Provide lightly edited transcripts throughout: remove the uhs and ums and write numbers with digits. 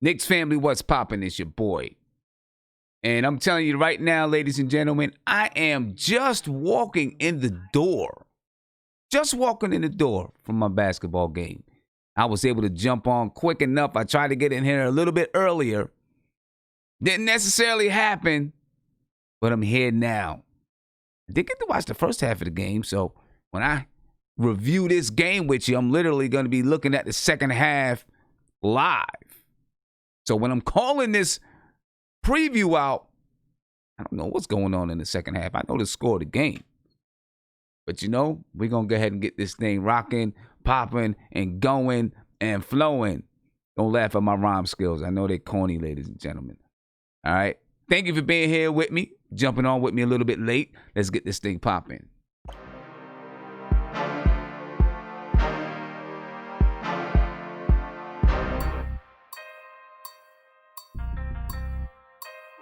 Knicks family, what's poppin'? It's your boy. And I'm telling you right now, ladies and gentlemen, I am just walking in the door. Just walking in the door from my basketball game. I was able to jump on quick enough. I tried to get in here a little bit earlier. Didn't necessarily happen, but I'm here now. I did get to watch the first half of the game, so when I review this game with you, I'm literally going to be looking at the second half live. So when I'm calling this preview out, I don't know what's going on in the second half. I know the score of the game. But, we're going to go ahead and get this thing rocking, popping, and going and flowing. Don't laugh at my rhyme skills. I know they're corny, ladies and gentlemen. All right? Thank you for being here with me, jumping on with me a little bit late. Let's get this thing popping.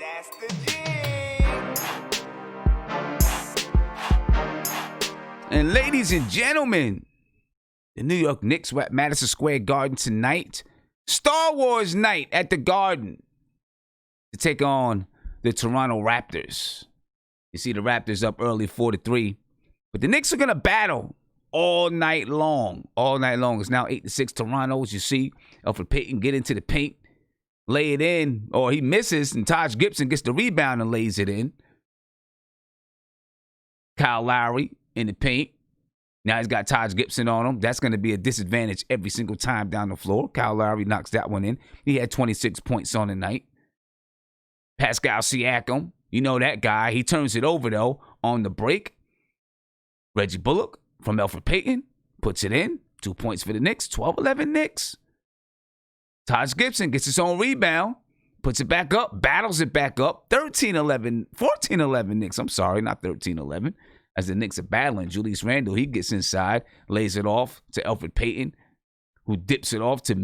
That's the G. And ladies and gentlemen, the New York Knicks were at Madison Square Garden tonight. Star Wars night at the Garden to take on the Toronto Raptors. You see the Raptors up early 4-3. But the Knicks are going to battle all night long. All night long. It's now 8-6 Toronto, as you see. Elfrid Payton get into the paint, lay it in, or he misses, and Taj Gibson gets the rebound and lays it in. Kyle Lowry in the paint. Now he's got Taj Gibson on him. That's going to be a disadvantage every single time down the floor. Kyle Lowry knocks that one in. He had 26 points on the night. Pascal Siakam, you know that guy. He turns it over, though, on the break. Reggie Bullock from Elfrid Payton puts it in. 2 points for the Knicks. 12-11 Knicks. Taj Gibson gets his own rebound, puts it back up, battles it back up. 14-11 Knicks. I'm sorry, not 13-11. As the Knicks are battling, Julius Randle, he gets inside, lays it off to Elfrid Payton, who dips it off to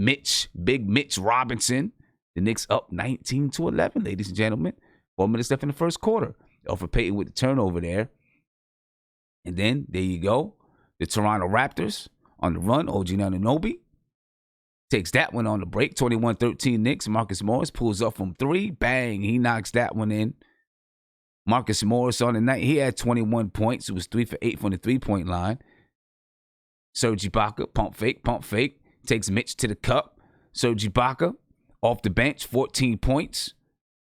Big Mitch Robinson. The Knicks up 19-11, ladies and gentlemen. 4 minutes left in the first quarter. Elfrid Payton with the turnover there. And then, there you go. The Toronto Raptors on the run. OG Anunoby takes that one on the break. 21-13 Knicks. Marcus Morris pulls up from three. Bang. He knocks that one in. Marcus Morris on the night, he had 21 points. It was 3 for 8 from the three-point line. Serge Ibaka, pump fake. Takes Mitch to the cup. Serge Ibaka off the bench, 14 points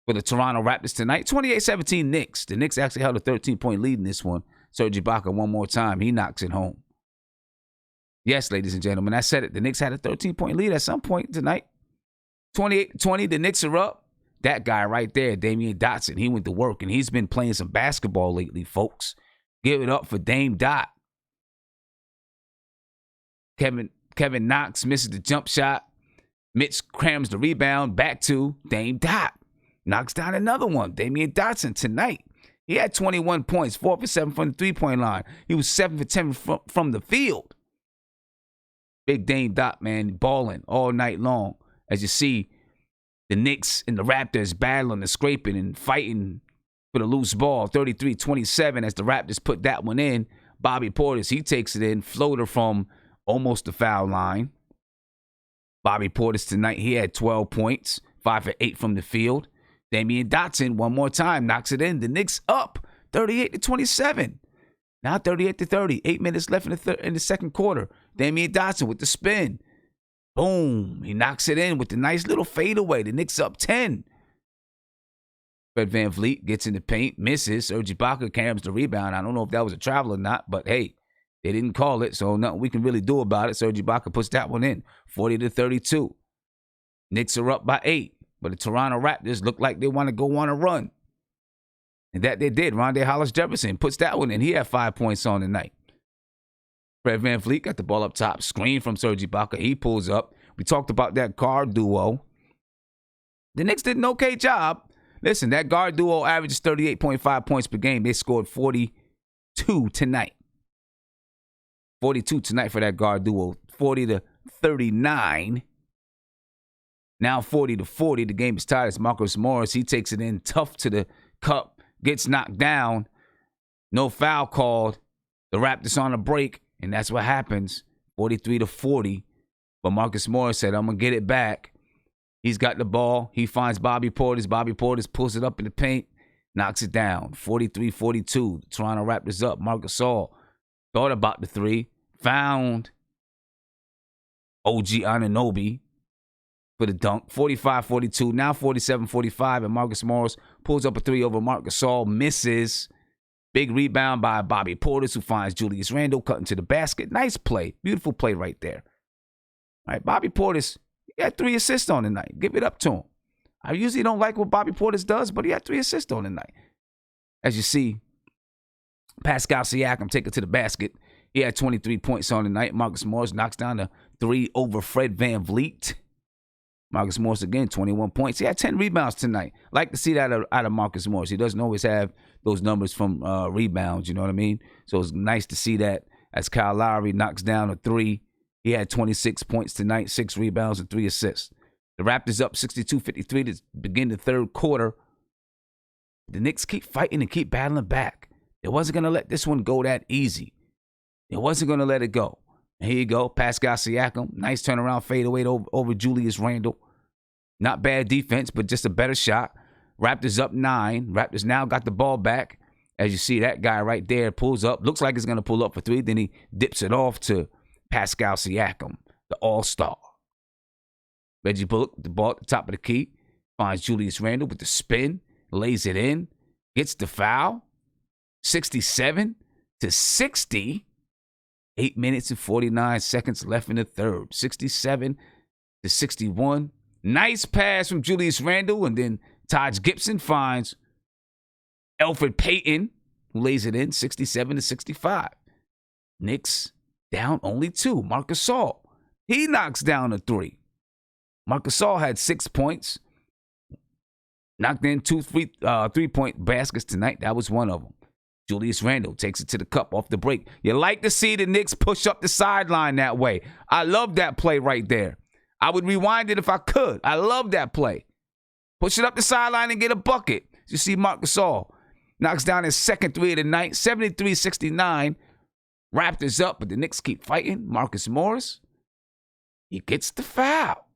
for the Toronto Raptors tonight. 28-17 Knicks. The Knicks actually held a 13-point lead in this one. Serge Ibaka one more time. He knocks it home. Yes, ladies and gentlemen, I said it. The Knicks had a 13-point lead at some point tonight. 28-20, the Knicks are up. That guy right there, Damian Dotson, he went to work, and he's been playing some basketball lately, folks. Give it up for Dame Dot. Kevin Knox misses the jump shot. Mitch crams the rebound back to Dame Dot. Knocks down another one. Damian Dotson tonight. He had 21 points, 4 for 7 from the three-point line. He was 7 for 10 from the field. Big Dame Dot, man, balling all night long. As you see, the Knicks and the Raptors battling and scraping and fighting for the loose ball. 33-27 as the Raptors put that one in. Bobby Portis, he takes it in. Floater from almost the foul line. Bobby Portis tonight, he had 12 points. 5 for 8 from the field. Damian Dotson, one more time, knocks it in. The Knicks up 38-27. Now 38-30. 8 minutes left in the second quarter. Damian Dotson with the spin. Boom. He knocks it in with the nice little fadeaway. The Knicks up 10. Fred VanVleet gets in the paint, misses. Serge Ibaka carries the rebound. I don't know if that was a travel or not, but hey, they didn't call it, so nothing we can really do about it. Serge Ibaka puts that one in. 40-32. Knicks are up by 8, but the Toronto Raptors look like they want to go on a run. And that they did. Rondé Hollis-Jefferson puts that one in. He had 5 points on the night. Fred VanVleet got the ball up top. Screen from Serge Ibaka. He pulls up. We talked about that guard duo. The Knicks did an okay job. Listen, that guard duo averages 38.5 points per game. They scored 42 tonight. 42 tonight for that guard duo. 40-39. Now 40-40. The game is tied. It's Marcus Morris. He takes it in tough to the cup. Gets knocked down. No foul called. The Raptors on a break. And that's what happens, 43-40. But Marcus Morris said, I'm going to get it back. He's got the ball. He finds Bobby Portis. Bobby Portis pulls it up in the paint, knocks it down. 43-42. The Toronto Raptors up. Marcus Gasol thought about the three. Found OG Anunoby for the dunk. 45-42. Now 47-45. And Marcus Morris pulls up a three over Marcus Gasol. Misses. Big rebound by Bobby Portis, who finds Julius Randle cutting to the basket. Nice play. Beautiful play right there. All right, Bobby Portis, he had 3 assists on the night. Give it up to him. I usually don't like what Bobby Portis does, but he had 3 assists on the night. As you see, Pascal Siakam take it to the basket. He had 23 points on the night. Marcus Morris knocks down the 3 over Fred VanVleet. Marcus Morris, again, 21 points. He had 10 rebounds tonight. Like to see that out of Marcus Morris. He doesn't always have those numbers from rebounds, you know what I mean? So it's nice to see that as Kyle Lowry knocks down a 3. He had 26 points tonight, 6 rebounds, and 3 assists. The Raptors up 62-53 to begin the third quarter. The Knicks keep fighting and keep battling back. They wasn't going to let this one go that easy. They wasn't going to let it go. And here you go, Pascal Siakam. Nice turnaround fadeaway over Julius Randle. Not bad defense, but just a better shot. Raptors up 9. Raptors now got the ball back. As you see, that guy right there pulls up. Looks like he's going to pull up for 3. Then he dips it off to Pascal Siakam, the all-star. Reggie Bullock, the ball at the top of the key, finds Julius Randle with the spin, lays it in, gets the foul. 67-60. 8 minutes and 49 seconds left in the third. 67-61. Nice pass from Julius Randle, and then Taj Gibson finds Elfrid Payton, who lays it in. 67-65. Knicks down only 2. Marcus Gasol, he knocks down a 3. Marcus Gasol had 6 points. Knocked in 2 3-point baskets tonight. That was one of them. Julius Randle takes it to the cup off the break. You like to see the Knicks push up the sideline that way. I love that play right there. I would rewind it if I could. I love that play. Push it up the sideline and get a bucket. You see Marcus Gasol knocks down his second 3 of the night. 73-69. Raptors up, but the Knicks keep fighting. Marcus Morris, he gets the foul.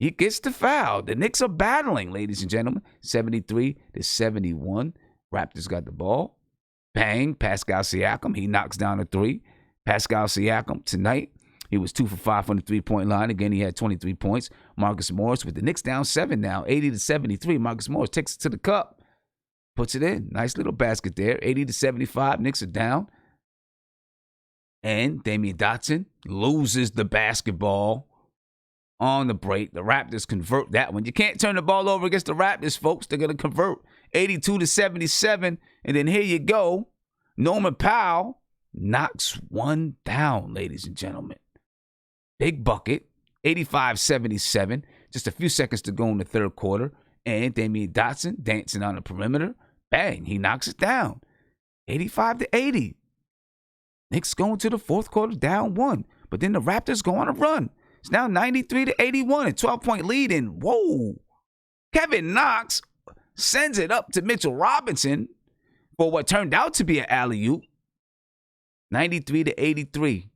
He gets the foul. The Knicks are battling, ladies and gentlemen. 73-71. Raptors got the ball. Bang. Pascal Siakam. He knocks down a 3. Pascal Siakam tonight, he was 2 for 5 from the 3-point line. Again, he had 23 points. Marcus Morris with the Knicks down 7 now. 80-73. Marcus Morris takes it to the cup. Puts it in. Nice little basket there. 80-75. Knicks are down. And Damian Dotson loses the basketball on the break. The Raptors convert that one. You can't turn the ball over against the Raptors, folks. They're going to convert 82-77. And then here you go. Norman Powell knocks one down, ladies and gentlemen. Big bucket. 85-77. Just a few seconds to go in the third quarter. And Damian Dotson dancing on the perimeter. Bang. He knocks it down. 85-80. Knicks going to the fourth quarter down 1. But then the Raptors go on a run. It's now 93-81, a 12-point lead, and whoa, Kevin Knox sends it up to Mitchell Robinson for what turned out to be an alley-oop. 93-83.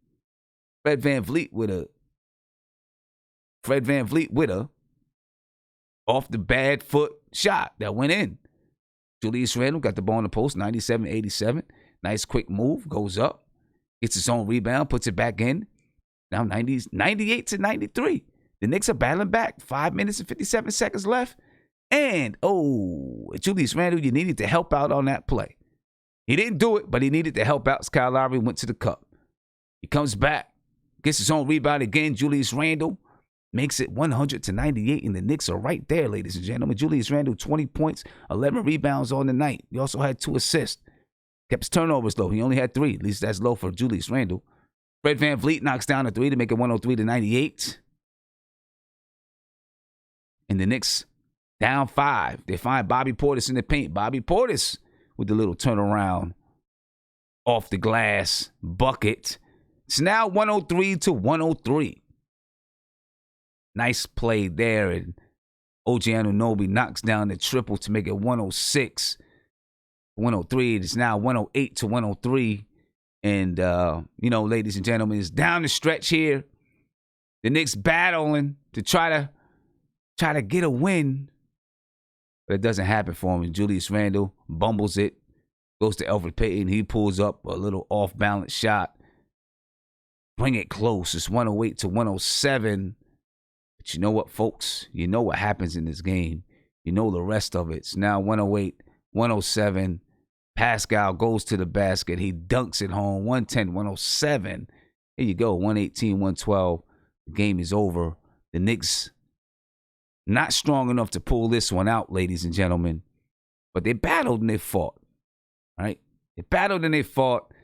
Fred VanVleet with a off the bad foot shot that went in. Julius Randle got the ball in the post, 97-87. Nice quick move, goes up, gets his own rebound, puts it back in. Now 98-93. The Knicks are battling back. 5 minutes and 57 seconds left. And, Julius Randle, you needed to help out on that play. He didn't do it, but he needed to help out. Kyle Lowry went to the cup. He comes back, gets his own rebound again. Julius Randle makes it 100-98, and the Knicks are right there, ladies and gentlemen. Julius Randle, 20 points, 11 rebounds on the night. He also had 2 assists. Kept his turnovers low. He only had 3. At least that's low for Julius Randle. Fred VanVleet knocks down a 3 to make it 103-98. And the Knicks down 5. They find Bobby Portis in the paint. Bobby Portis with the little turnaround off the glass bucket. It's now 103-103. Nice play there. And OG Anunoby knocks down the triple to make it 106-103. It's now 108-103. And, ladies and gentlemen, it's down the stretch here. The Knicks battling to try to get a win. But it doesn't happen for him. And Julius Randle bumbles it. Goes to Elfrid Payton. He pulls up a little off-balance shot. Bring it close. It's 108 to 107. But you know what, folks? You know what happens in this game. You know the rest of it. It's now 108, 107. Pascal goes to the basket. He dunks it home. 110, 107. Here you go. 118, 112. The game is over. The Knicks not strong enough to pull this one out, ladies and gentlemen. But they battled and they fought. Right? They battled and they fought.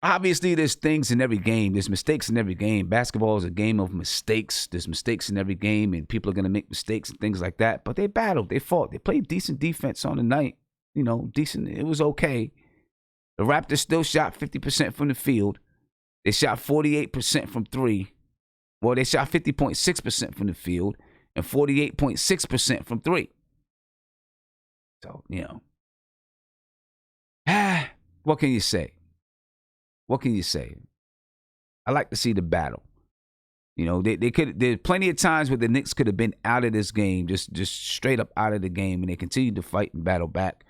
Obviously, there's things in every game. There's mistakes in every game. Basketball is a game of mistakes. There's mistakes in every game, and people are going to make mistakes and things like that. But they battled. They fought. They played decent defense on the night. You know, decent. It was okay. The Raptors still shot 50% from the field. They shot 48% from three. Well, they shot 50.6% from the field and 48.6% from three. So, you know. What can you say? What can you say? I like to see the battle. You know, they could. There's plenty of times where the Knicks could have been out of this game, just straight up out of the game, and they continued to fight and battle back.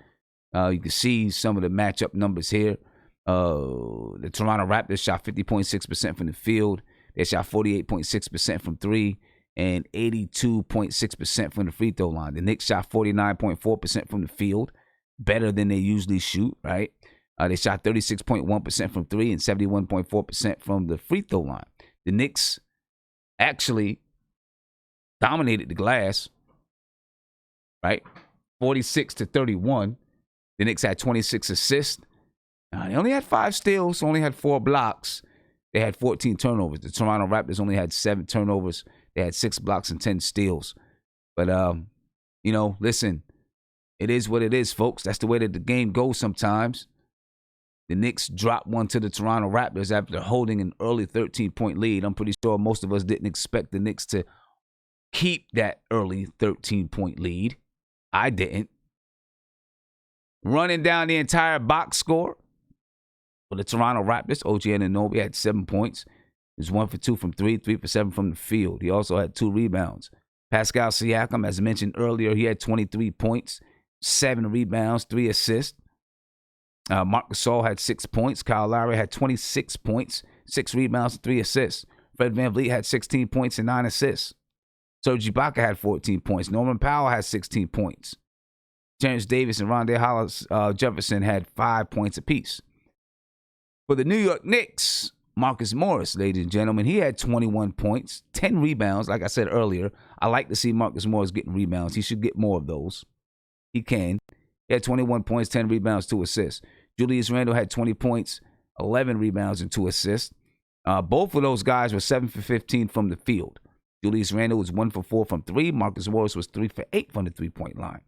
You can see some of the matchup numbers here. The Toronto Raptors shot 50.6% from the field. They shot 48.6% from three and 82.6% from the free throw line. The Knicks shot 49.4% from the field, better than they usually shoot, right? They shot 36.1% from three and 71.4% from the free throw line. The Knicks actually dominated the glass, right? 46 to 31. The Knicks had 26 assists. They only had 5 steals, only had 4 blocks. They had 14 turnovers. The Toronto Raptors only had 7 turnovers. They had 6 blocks and 10 steals. But, you know, listen, it is what it is, folks. That's the way that the game goes sometimes. The Knicks dropped one to the Toronto Raptors after holding an early 13-point lead. I'm pretty sure most of us didn't expect the Knicks to keep that early 13-point lead. I didn't. Running down the entire box score for the Toronto Raptors, OG Anunoby had 7 points. He was 1 for 2 from 3, 3 for 7 from the field. He also had 2 rebounds. Pascal Siakam, as mentioned earlier, he had 23 points, 7 rebounds, 3 assists. Marc Gasol had 6 points. Kyle Lowry had 26 points, 6 rebounds, and 3 assists. Fred VanVleet had 16 points and 9 assists. Serge Ibaka had 14 points. Norman Powell had 16 points. Terrence Davis and Rondé Hollis Jefferson had 5 points apiece. For the New York Knicks, Marcus Morris, ladies and gentlemen, he had 21 points, 10 rebounds. Like I said earlier, I like to see Marcus Morris getting rebounds. He should get more of those. He can. He had 21 points, 10 rebounds, 2 assists. Julius Randle had 20 points, 11 rebounds, and 2 assists. Both of those guys were 7 for 15 from the field. Julius Randle was 1 for 4 from 3. Marcus Morris was 3 for 8 from the 3-point line.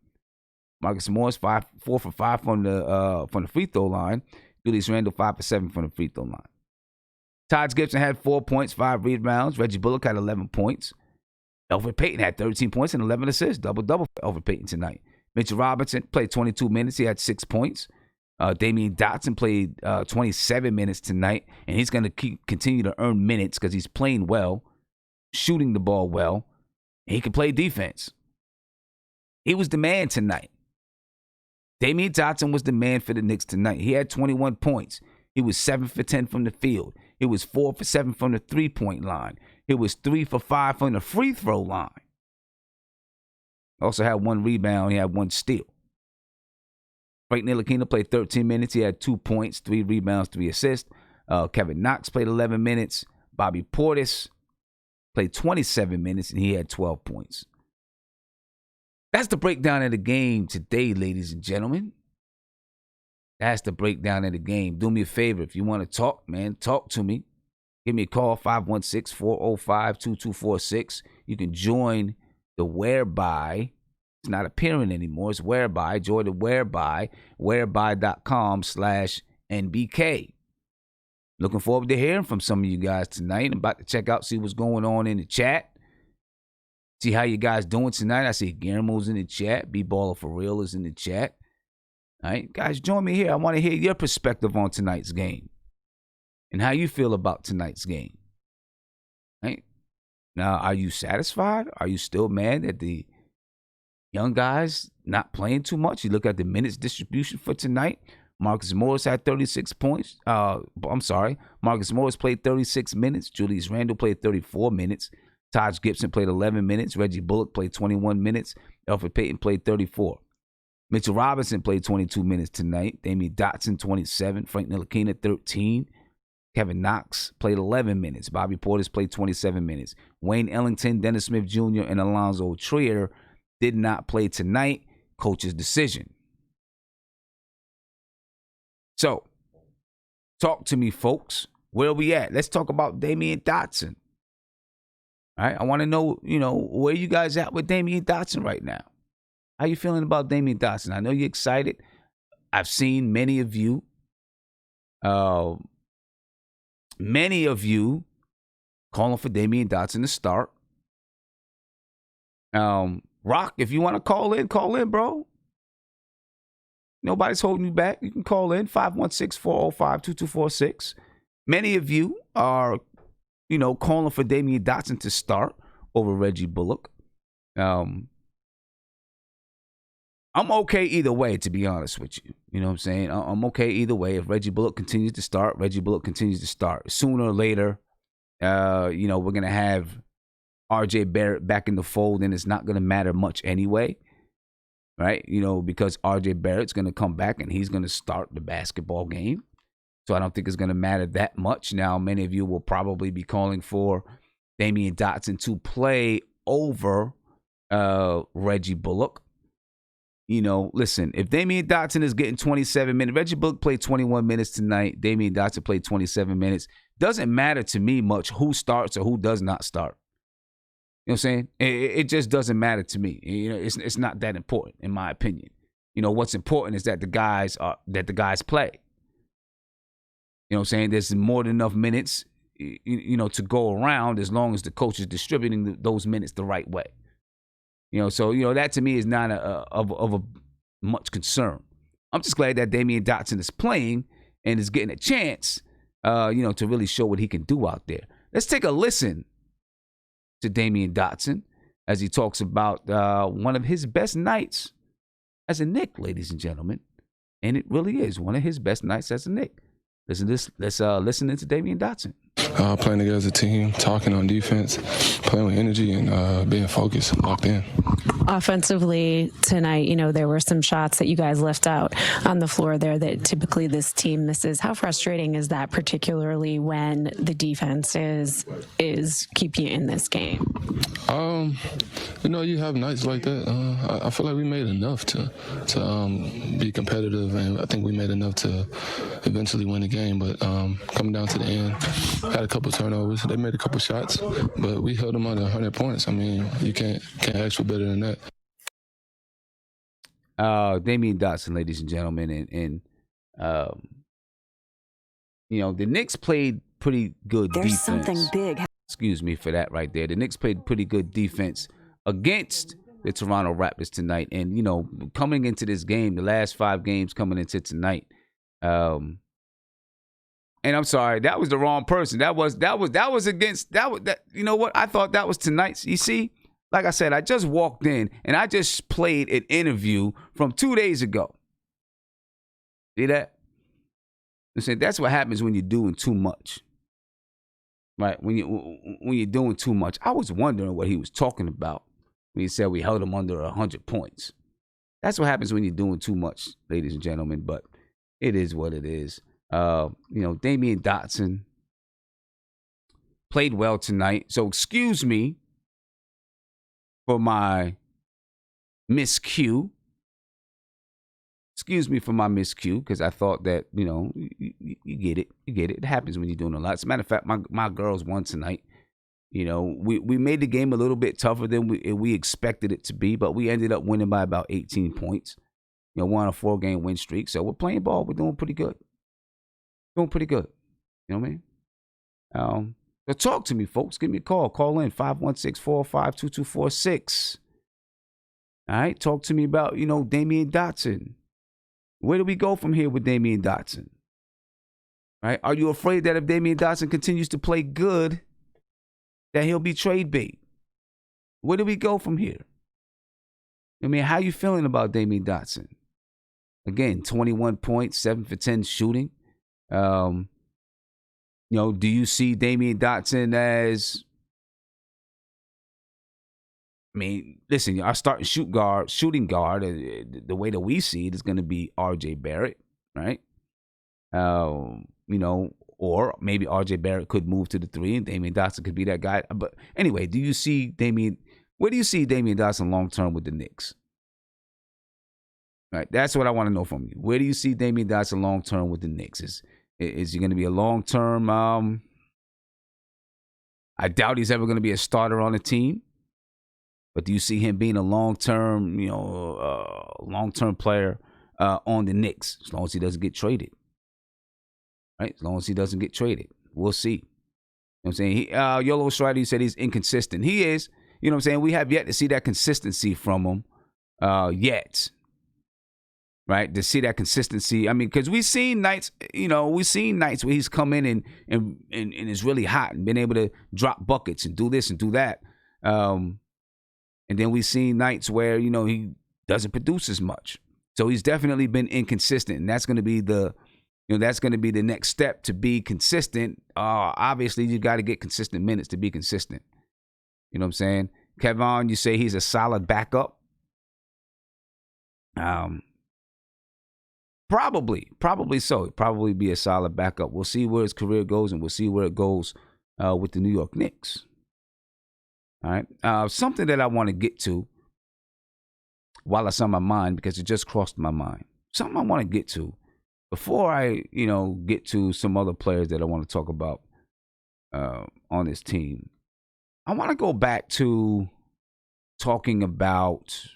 Marcus Morris 4 for 5 from the free throw line. Julius Randle 5 for 7 from the free throw line. Taj Gibson had 4 points, 5 rebounds. Reggie Bullock had 11 points. Elfrid Payton had 13 points and 11 assists. Double-double for Elfrid Payton tonight. Mitchell Robinson played 22 minutes. He had 6 points. Damian Dotson played 27 minutes tonight, and he's going to continue to earn minutes because he's playing well, shooting the ball well, and he can play defense. He was the man tonight. Damian Dotson was the man for the Knicks tonight. He had 21 points. He was 7 for 10 from the field. He was 4 for 7 from the 3-point line. He was 3 for 5 from the free throw line. Also had 1 rebound. He had 1 steal. Frank Ntilikina played 13 minutes. He had 2 points, 3 rebounds, 3 assists. Kevin Knox played 11 minutes. Bobby Portis played 27 minutes, and he had 12 points. That's the breakdown of the game today, ladies and gentlemen. That's the breakdown of the game. Do me a favor. If you want to talk, man, talk to me. Give me a call, 516-405-2246. You can join the Whereby. It's not appearing anymore. It's Whereby. Join the Whereby. Whereby.com/NBK. Looking forward to hearing from some of you guys tonight. I'm about to check out, see what's going on in the chat. See how you guys doing tonight. I see Guillermo's in the chat. B-Baller for Real is in the chat. All right, guys, join me here. I want to hear your perspective on tonight's game. and how you feel about tonight's game. Right? Now, are you satisfied? Are you still mad that the young guys not playing too much? You look at the minutes distribution for tonight. Marcus Morris had 36 points. Marcus Morris played 36 minutes. Julius Randle played 34 minutes. Taj Gibson played 11 minutes. Reggie Bullock played 21 minutes. Elfrid Payton played 34. Mitchell Robinson played 22 minutes tonight. Damian Dotson, 27. Frank Ntilikina, 13. Kevin Knox played 11 minutes. Bobby Portis played 27 minutes. Wayne Ellington, Dennis Smith Jr., and Alonzo Trier did not play tonight. Coach's decision. So, talk to me, folks. Where are we at? Let's talk about Damian Dotson. All right, I want to know, where you guys at with Damian Dotson right now? How you feeling about Damian Dotson? I know you're excited. I've seen many of you calling for Damian Dotson to start. Rock, if you want to call in, bro. Nobody's holding you back. You can call in 516-405-2246. Many of you are, calling for Damian Dotson to start over Reggie Bullock. I'm okay either way, to be honest with you. You know what I'm saying? I'm okay either way. If Reggie Bullock continues to start, Reggie Bullock continues to start. Sooner or later, we're going to have R.J. Barrett back in the fold, and it's not going to matter much anyway. Right? Because R.J. Barrett's going to come back, and he's going to start the basketball game. So I don't think it's going to matter that much. Now, many of you will probably be calling for Damian Dotson to play over Reggie Bullock. Listen, if Damian Dotson is getting 27 minutes, Reggie Bullock played 21 minutes tonight. Damian Dotson played 27 minutes. Doesn't matter to me much who starts or who does not start. You know what I'm saying? It just doesn't matter to me. It's not that important, in my opinion. What's important is that the guys play. You know what I'm saying? There's more than enough minutes, to go around as long as the coach is distributing those minutes the right way. So that to me is not of a much concern. I'm just glad that Damian Dotson is playing and is getting a chance, to really show what he can do out there. Let's take a listen to Damian Dotson as he talks about one of his best nights as a Knick, ladies and gentlemen. And it really is one of his best nights as a Knick. Let's listen to Damian Dotson. Playing together as a team, talking on defense, playing with energy, and being focused and locked in. Offensively tonight, there were some shots that you guys left out on the floor there that typically this team misses. How frustrating is that, particularly when the defense is keeping you in this game? You have nights like that. I feel like we made enough to be competitive, and I think we made enough to eventually win the game. But coming down to the end, had a couple turnovers. They made a couple shots, but we held them under 100 points. I mean, you can't ask for better than that. Damian Dotson, ladies and gentlemen, and the Knicks played pretty good defense. There's something big. Excuse me for that right there. The Knicks played pretty good defense against the Toronto Raptors tonight. And, coming into this game, the last 5 games coming into tonight, and I'm sorry, that was the wrong person. That was against that. You know what? I thought that was tonight's. You see, like I said, I just walked in and I just played an interview from 2 days ago. See that? Listen, that's what happens when you're doing too much. Right? When you're doing too much. I was wondering what he was talking about when he said we held him under 100 points. That's what happens when you're doing too much, ladies and gentlemen. But it is what it is. Damian Dotson played well tonight. So excuse me for my miscue. Excuse me for my miscue, because I thought that, you get it. You get it. It happens when you're doing a lot. As a matter of fact, my girls won tonight. We made the game a little bit tougher than we expected it to be, but we ended up winning by about 18 points. We're on a 4-game win streak. So we're playing ball. We're doing pretty good. Doing pretty good. You know what I mean? So talk to me, folks. Give me a call. Call in 516-405-2246. All right? Talk to me about, Damian Dotson. Where do we go from here with Damian Dotson? Right? Are you afraid that if Damian Dotson continues to play good, that he'll be trade bait? Where do we go from here? I mean, how you feeling about Damian Dotson? Again, 21 points, 7 for 10 shooting. Do you see Damian Dotson as... I mean, listen, our starting shooting guard, the way that we see it is going to be R.J. Barrett, right? Or maybe R.J. Barrett could move to the 3 and Damian Dotson could be that guy. But anyway, where do you see Damian Dotson long-term with the Knicks? Right, that's what I want to know from you. Where do you see Damian Dotson long-term with the Knicks? Is he going to be a long-term... I doubt he's ever going to be a starter on the team. But do you see him being a long-term player on the Knicks, as long as he doesn't get traded? Right? As long as he doesn't get traded. We'll see. You know what I'm saying? Yolo Strider, you said he's inconsistent. He is. You know what I'm saying? We have yet to see that consistency from him yet. Right? To see that consistency. I mean, because we've seen nights, where he's come in and is really hot and been able to drop buckets and do this and do that. And then we've seen nights where, he doesn't produce as much. So he's definitely been inconsistent. And that's going to be the next step to be consistent. Obviously, you got to get consistent minutes to be consistent. You know what I'm saying? Kevon, you say he's a solid backup. Probably so. He'd probably be a solid backup. We'll see where his career goes, and we'll see where it goes with the New York Knicks. All right. Something that I want to get to while it's on my mind, because it just crossed my mind. Something I want to get to before I, get to some other players that I want to talk about on this team. I want to go back to talking about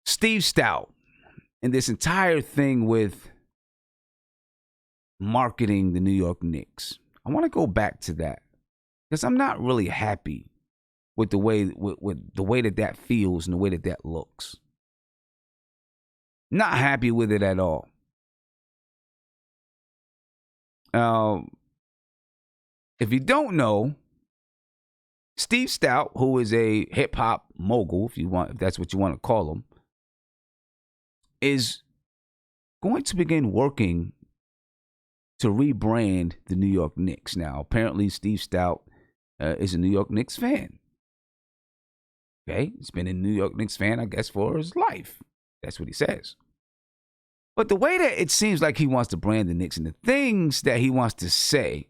Steve Stout and this entire thing with marketing the New York Knicks. I want to go back to that. Because I'm not really happy with the way that feels and the way that looks. Not happy with it at all. If you don't know, Steve Stout, who is a hip hop mogul, if that's what you want to call him, is going to begin working to rebrand the New York Knicks. Now, apparently, Steve Stout is a New York Knicks fan. Okay? He's been a New York Knicks fan, I guess, for his life. That's what he says. But the way that it seems like he wants to brand the Knicks and the things that he wants to say,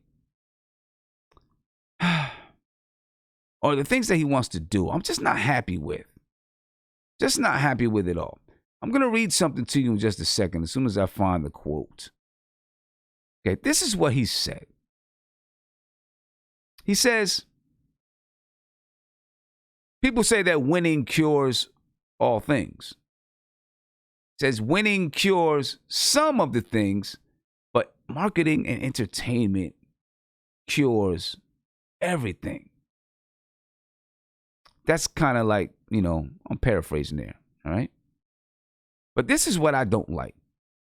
or the things that he wants to do, I'm just not happy with. Just not happy with it all. I'm going to read something to you in just a second as soon as I find the quote. Okay, this is what he said. He says, people say that winning cures all things. He says winning cures some of the things, but marketing and entertainment cures everything. That's kind of like, I'm paraphrasing there, all right? But this is what I don't like.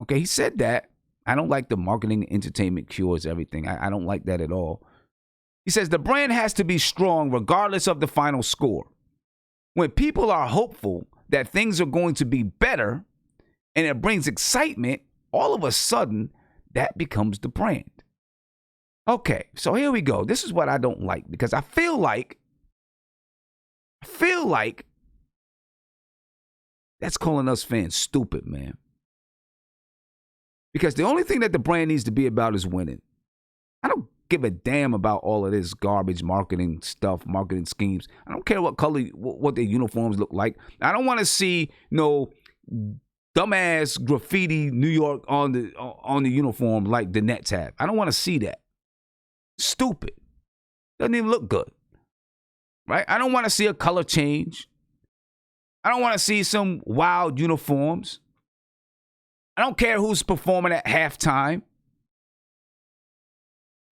Okay, he said that. I don't like the marketing and entertainment cures everything. I don't like that at all. He says the brand has to be strong regardless of the final score. When people are hopeful that things are going to be better and it brings excitement, all of a sudden that becomes the brand. Okay, so here we go. This is what I don't like, because I feel like that's calling us fans stupid, man. Because the only thing that the brand needs to be about is winning. I don't give a damn about all of this garbage marketing stuff, marketing schemes. I don't care what color, what their uniforms look like. I don't want to see no dumbass graffiti New York on the uniform like the Nets have. I don't want to see that. Stupid. Doesn't even look good. Right? I don't want to see a color change. I don't want to see some wild uniforms. I don't care who's performing at halftime.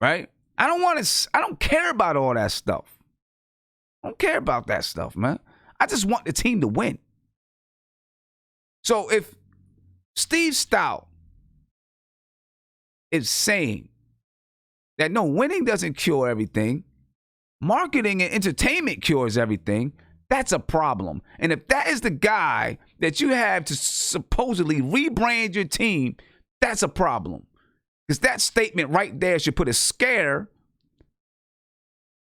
Right? I don't care about all that stuff. I don't care about that stuff, man. I just want the team to win. So if Steve Stout is saying that no, winning doesn't cure everything. Marketing and entertainment cures everything. That's a problem. And if that is the guy that you have to supposedly rebrand your team, that's a problem. Because that statement right there should put a scare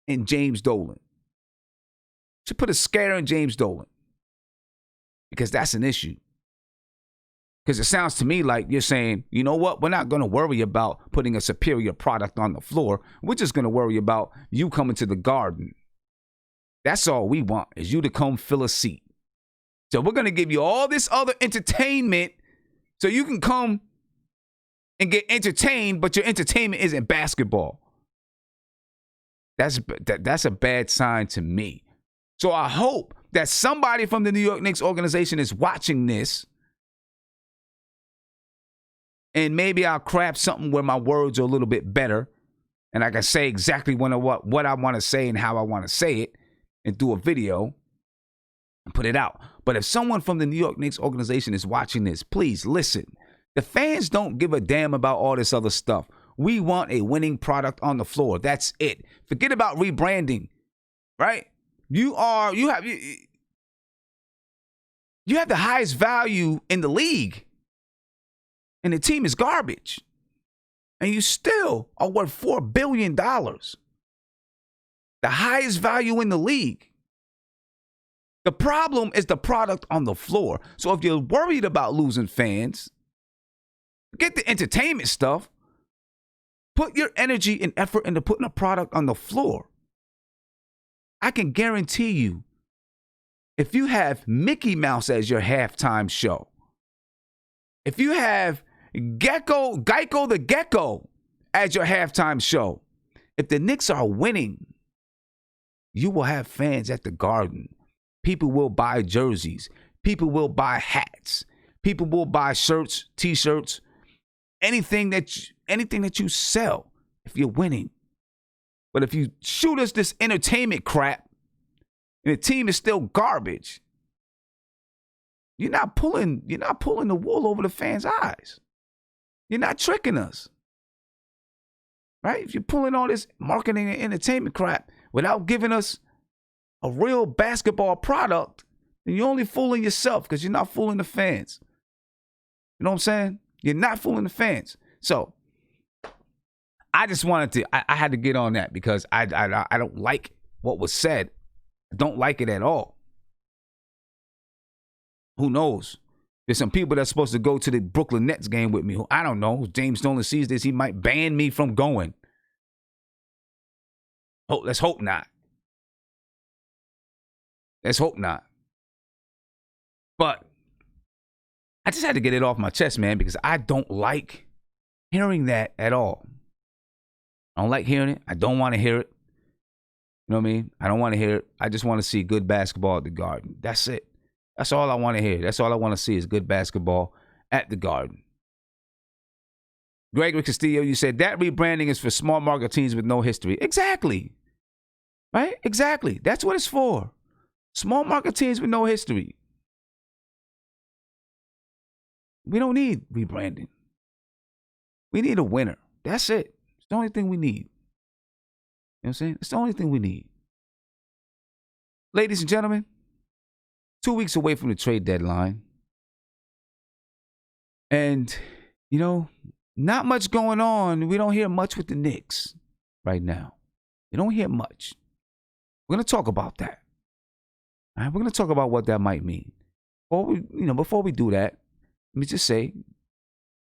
in James Dolan. Should put a scare in James Dolan. Because that's an issue. Because it sounds to me like you're saying, you know what? We're not going to worry about putting a superior product on the floor. We're just going to worry about you coming to the Garden. That's all we want, is you to come fill a seat. So we're going to give you all this other entertainment so you can come and get entertained, but your entertainment isn't basketball. That's a bad sign to me. So I hope that somebody from the New York Knicks organization is watching this, and maybe I'll craft something where my words are a little bit better and I can say exactly what I want to say and how I want to say it, and do a video and put it out. But if someone from the New York Knicks organization is watching this, please listen. The fans don't give a damn about all this other stuff. We want a winning product on the floor. That's it. Forget about rebranding, right? You have the highest value in the league, and the team is garbage. And you still are worth $4 billion. The highest value in the league. The problem is the product on the floor. So if you're worried about losing fans, forget the entertainment stuff. Put your energy and effort into putting a product on the floor. I can guarantee you, if you have Mickey Mouse as your halftime show, if you have Geico the Gecko as your halftime show, if the Knicks are winning, you will have fans at the Garden. People will buy jerseys. People will buy hats. People will buy shirts, T-shirts, anything that you sell if you're winning. But if you shoot us this entertainment crap and the team is still garbage, you're not pulling the wool over the fans' eyes. You're not tricking us. Right? If you're pulling all this marketing and entertainment crap without giving us a real basketball product, then you're only fooling yourself, because you're not fooling the fans. You know what I'm saying? You're not fooling the fans. So I just wanted to, I had to get on that, because I don't like what was said. I don't like it at all. Who knows? There's some people that's supposed to go to the Brooklyn Nets game with me who, I don't know, James Dolan sees this, he might ban me from going. Oh, let's hope not. Let's hope not. But I just had to get it off my chest, man, because I don't like hearing that at all. I don't like hearing it. I don't want to hear it. You know what I mean? I don't want to hear it. I just want to see good basketball at the Garden. That's it. That's all I want to hear. That's all I want to see is good basketball at the Garden. Gregory Castillo, you said that rebranding is for small market teams with no history. Exactly. Right? Exactly. That's what it's for. Small market teams with no history. We don't need rebranding. We need a winner. That's it. It's the only thing we need. You know what I'm saying? It's the only thing we need. Ladies and gentlemen, 2 weeks away from the trade deadline. And, you know, not much going on. We don't hear much with the Knicks right now. We don't hear much. We're going to talk about that. All right, we're going to talk about what that might mean. Before we do that, let me just say,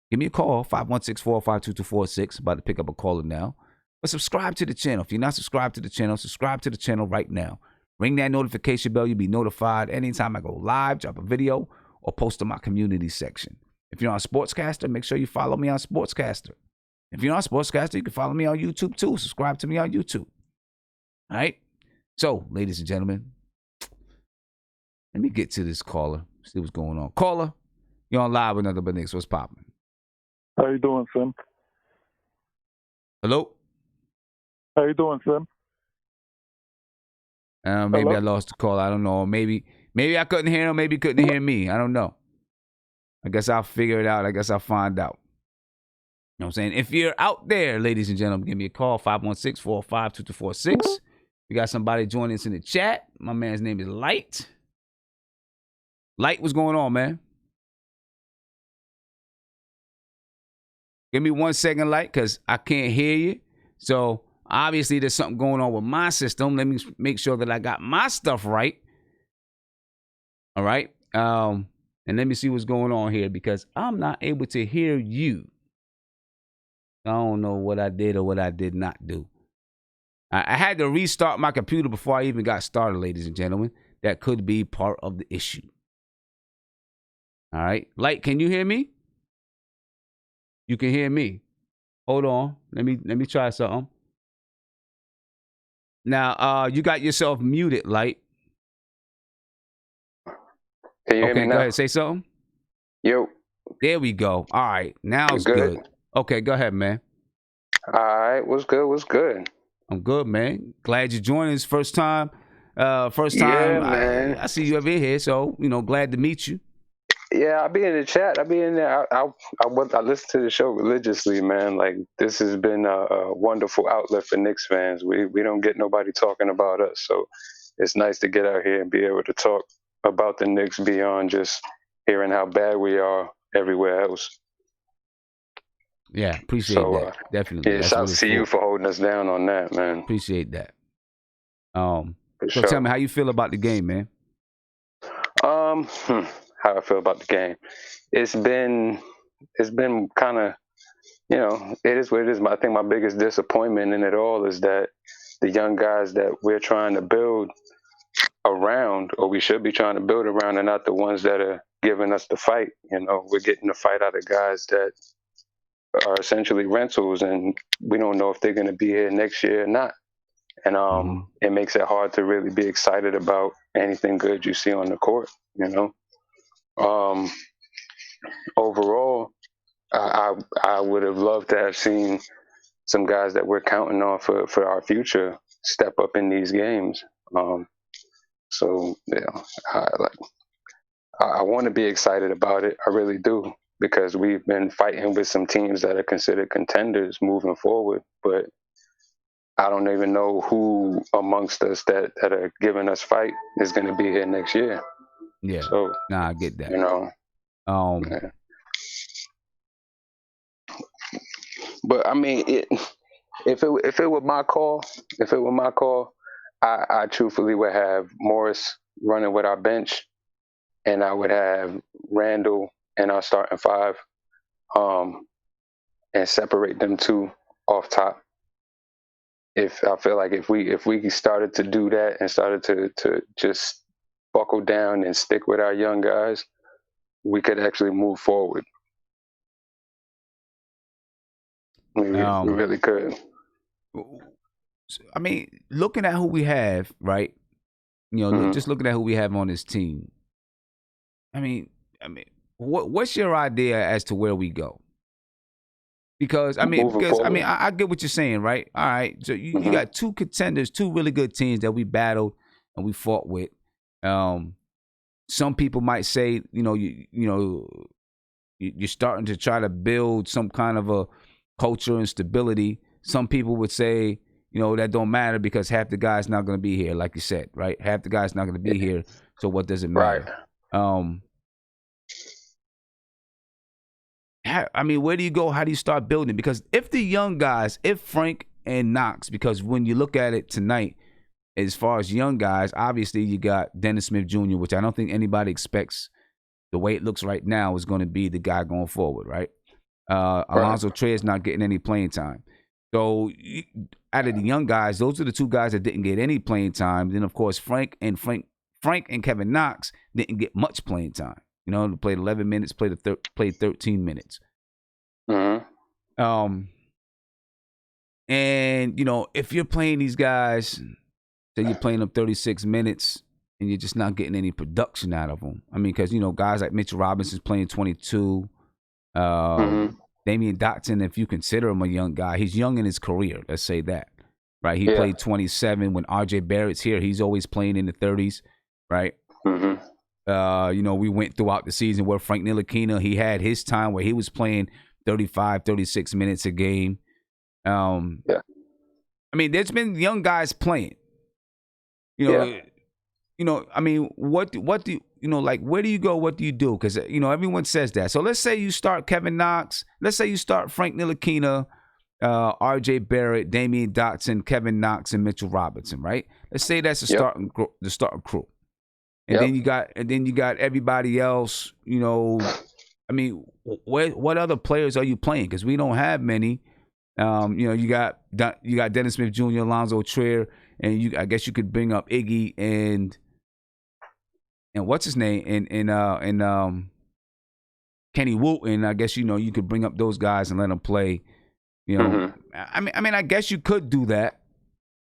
give me a call, 516-405-2246. About to pick up a caller now. But subscribe to the channel. If you're not subscribed to the channel, subscribe to the channel right now. Ring that notification bell. You'll be notified anytime I go live, drop a video, or post in my community section. If you're not a sportscaster, make sure you follow me on Sportscaster. If you're not a sportscaster, you can follow me on YouTube too. Subscribe to me on YouTube. All right? So, ladies and gentlemen, let me get to this caller. See what's going on. Caller, you're on live with NothinButKnicks. What's popping? How you doing, Sim? Hello? How you doing, Sim? Maybe Hello? I lost the call. I don't know. Maybe I couldn't hear him. Maybe he couldn't hear me. I don't know. I guess I'll figure it out. I guess I'll find out. know what I'm saying? If you're out there, ladies and gentlemen, give me a call, 516-405-2246. We got somebody joining us in the chat. My man's name is Light. Light, what's going on, man? Give me 1 second, Light, because I can't hear you. So obviously there's something going on with my system. Let me make sure that I got my stuff right. All right. And let me see what's going on here because I'm not able to hear you. I don't know what I did or what I did not do. I had to restart my computer before I even got started, ladies and gentlemen. That could be part of the issue. All right. Light, can you hear me? You can hear me. Hold on. Let me try something. Now, you got yourself muted, Light. Can you hear me now? Go ahead. Say something. Yo. There we go. All right. Now it's good. Okay, go ahead, man. All right. What's good? What's good? I'm good, man. Glad you joined us first time. Yeah, man. I see you over here, so, glad to meet you. Yeah, I'll be in the chat. I'll be in there. I listen to the show religiously, man. Like, this has been a wonderful outlet for Knicks fans. We don't get nobody talking about us, so it's nice to get out here and be able to talk about the Knicks beyond just hearing how bad we are everywhere else. Yeah, appreciate that. Definitely. Yeah, shouts to you for holding us down on that, man. Appreciate that. So tell me how you feel about the game, man. How I feel about the game. It's been kind of, it is what it is. I think my biggest disappointment in it all is that the young guys that we're trying to build around, or we should be trying to build around, are not the ones that are giving us the fight. We're getting the fight out of guys that are essentially rentals, and we don't know if they're going to be here next year or not. And it makes it hard to really be excited about anything good you see on the court. Overall, I would have loved to have seen some guys that we're counting on for our future step up in these games. I want to be excited about it. I really do, because we've been fighting with some teams that are considered contenders moving forward, but I don't even know who amongst us that are giving us fight is going to be here next year. Yeah. So, I get that. Yeah. But I mean, if it were my call, I truthfully would have Morris running with our bench, and I would have Randall in our starting five, and separate them two off top. If I feel like if we started to do that and started to just buckle down and stick with our young guys, we could actually move forward. We really could. I mean, looking at who we have, right? Just looking at who we have on this team. I mean, what's your idea as to where we go? Because I get what you're saying, right? All right, so you got two contenders, two really good teams that we battled and we fought with. Some people might say, you're starting to try to build some kind of a culture and stability. Some people would say, that don't matter because half the guys not going to be here, like you said, right? Half the guys not going to be here, so what does it matter? Right. Where do you go? How do you start building? Because if the young guys, if Frank and Knox, because when you look at it tonight, as far as young guys, obviously you got Dennis Smith Jr., which I don't think anybody expects the way it looks right now is going to be the guy going forward, right? Alonzo Trey's not getting any playing time. So out of the young guys, those are the two guys that didn't get any playing time. Then, of course, Frank and Kevin Knox didn't get much playing time. They played 11 minutes, played 13 minutes. Mm-hmm. And, if you're playing these guys, say you're playing them 36 minutes and you're just not getting any production out of them. I mean, because, guys like Mitchell Robinson's playing 22. Damian Dotson, if you consider him a young guy, he's young in his career. Let's say that, right? He played 27. When R.J. Barrett's here, he's always playing in the 30s, right? Mm-hmm. We went throughout the season where Frank Ntilikina, he had his time where he was playing 35, 36 minutes a game. Yeah. I mean, there's been young guys playing. I mean, what do like, where do you go? What do you do? Because, everyone says that. So let's say you start Kevin Knox. Let's say you start Frank Ntilikina, R.J. Barrett, Damian Dotson, Kevin Knox, and Mitchell Robinson, right? Let's say that's the starting crew. And then you got everybody else, I mean, what other players are you playing? Because we don't have many. You got Dennis Smith Jr., Alonzo Trier, and I guess you could bring up Iggy and what's his name and Kenny Wooten. I guess you could bring up those guys and let them play. I mean, I guess you could do that.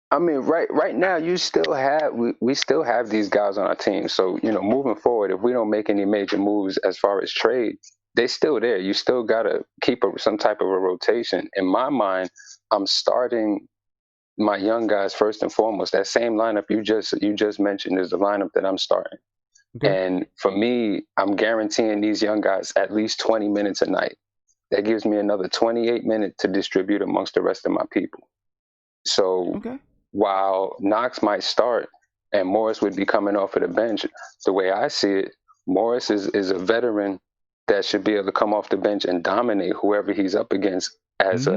I mean, right now, we still have these guys on our team. So, moving forward, if we don't make any major moves as far as trades, they're still there. You still got to keep some type of a rotation. In my mind, I'm starting my young guys first and foremost. That same lineup you just mentioned is the lineup that I'm starting. Okay. And for me, I'm guaranteeing these young guys at least 20 minutes a night. That gives me another 28 minutes to distribute amongst the rest of my people. So while Knox might start and Morris would be coming off of the bench, the way I see it, Morris is a veteran that should be able to come off the bench and dominate whoever he's up against as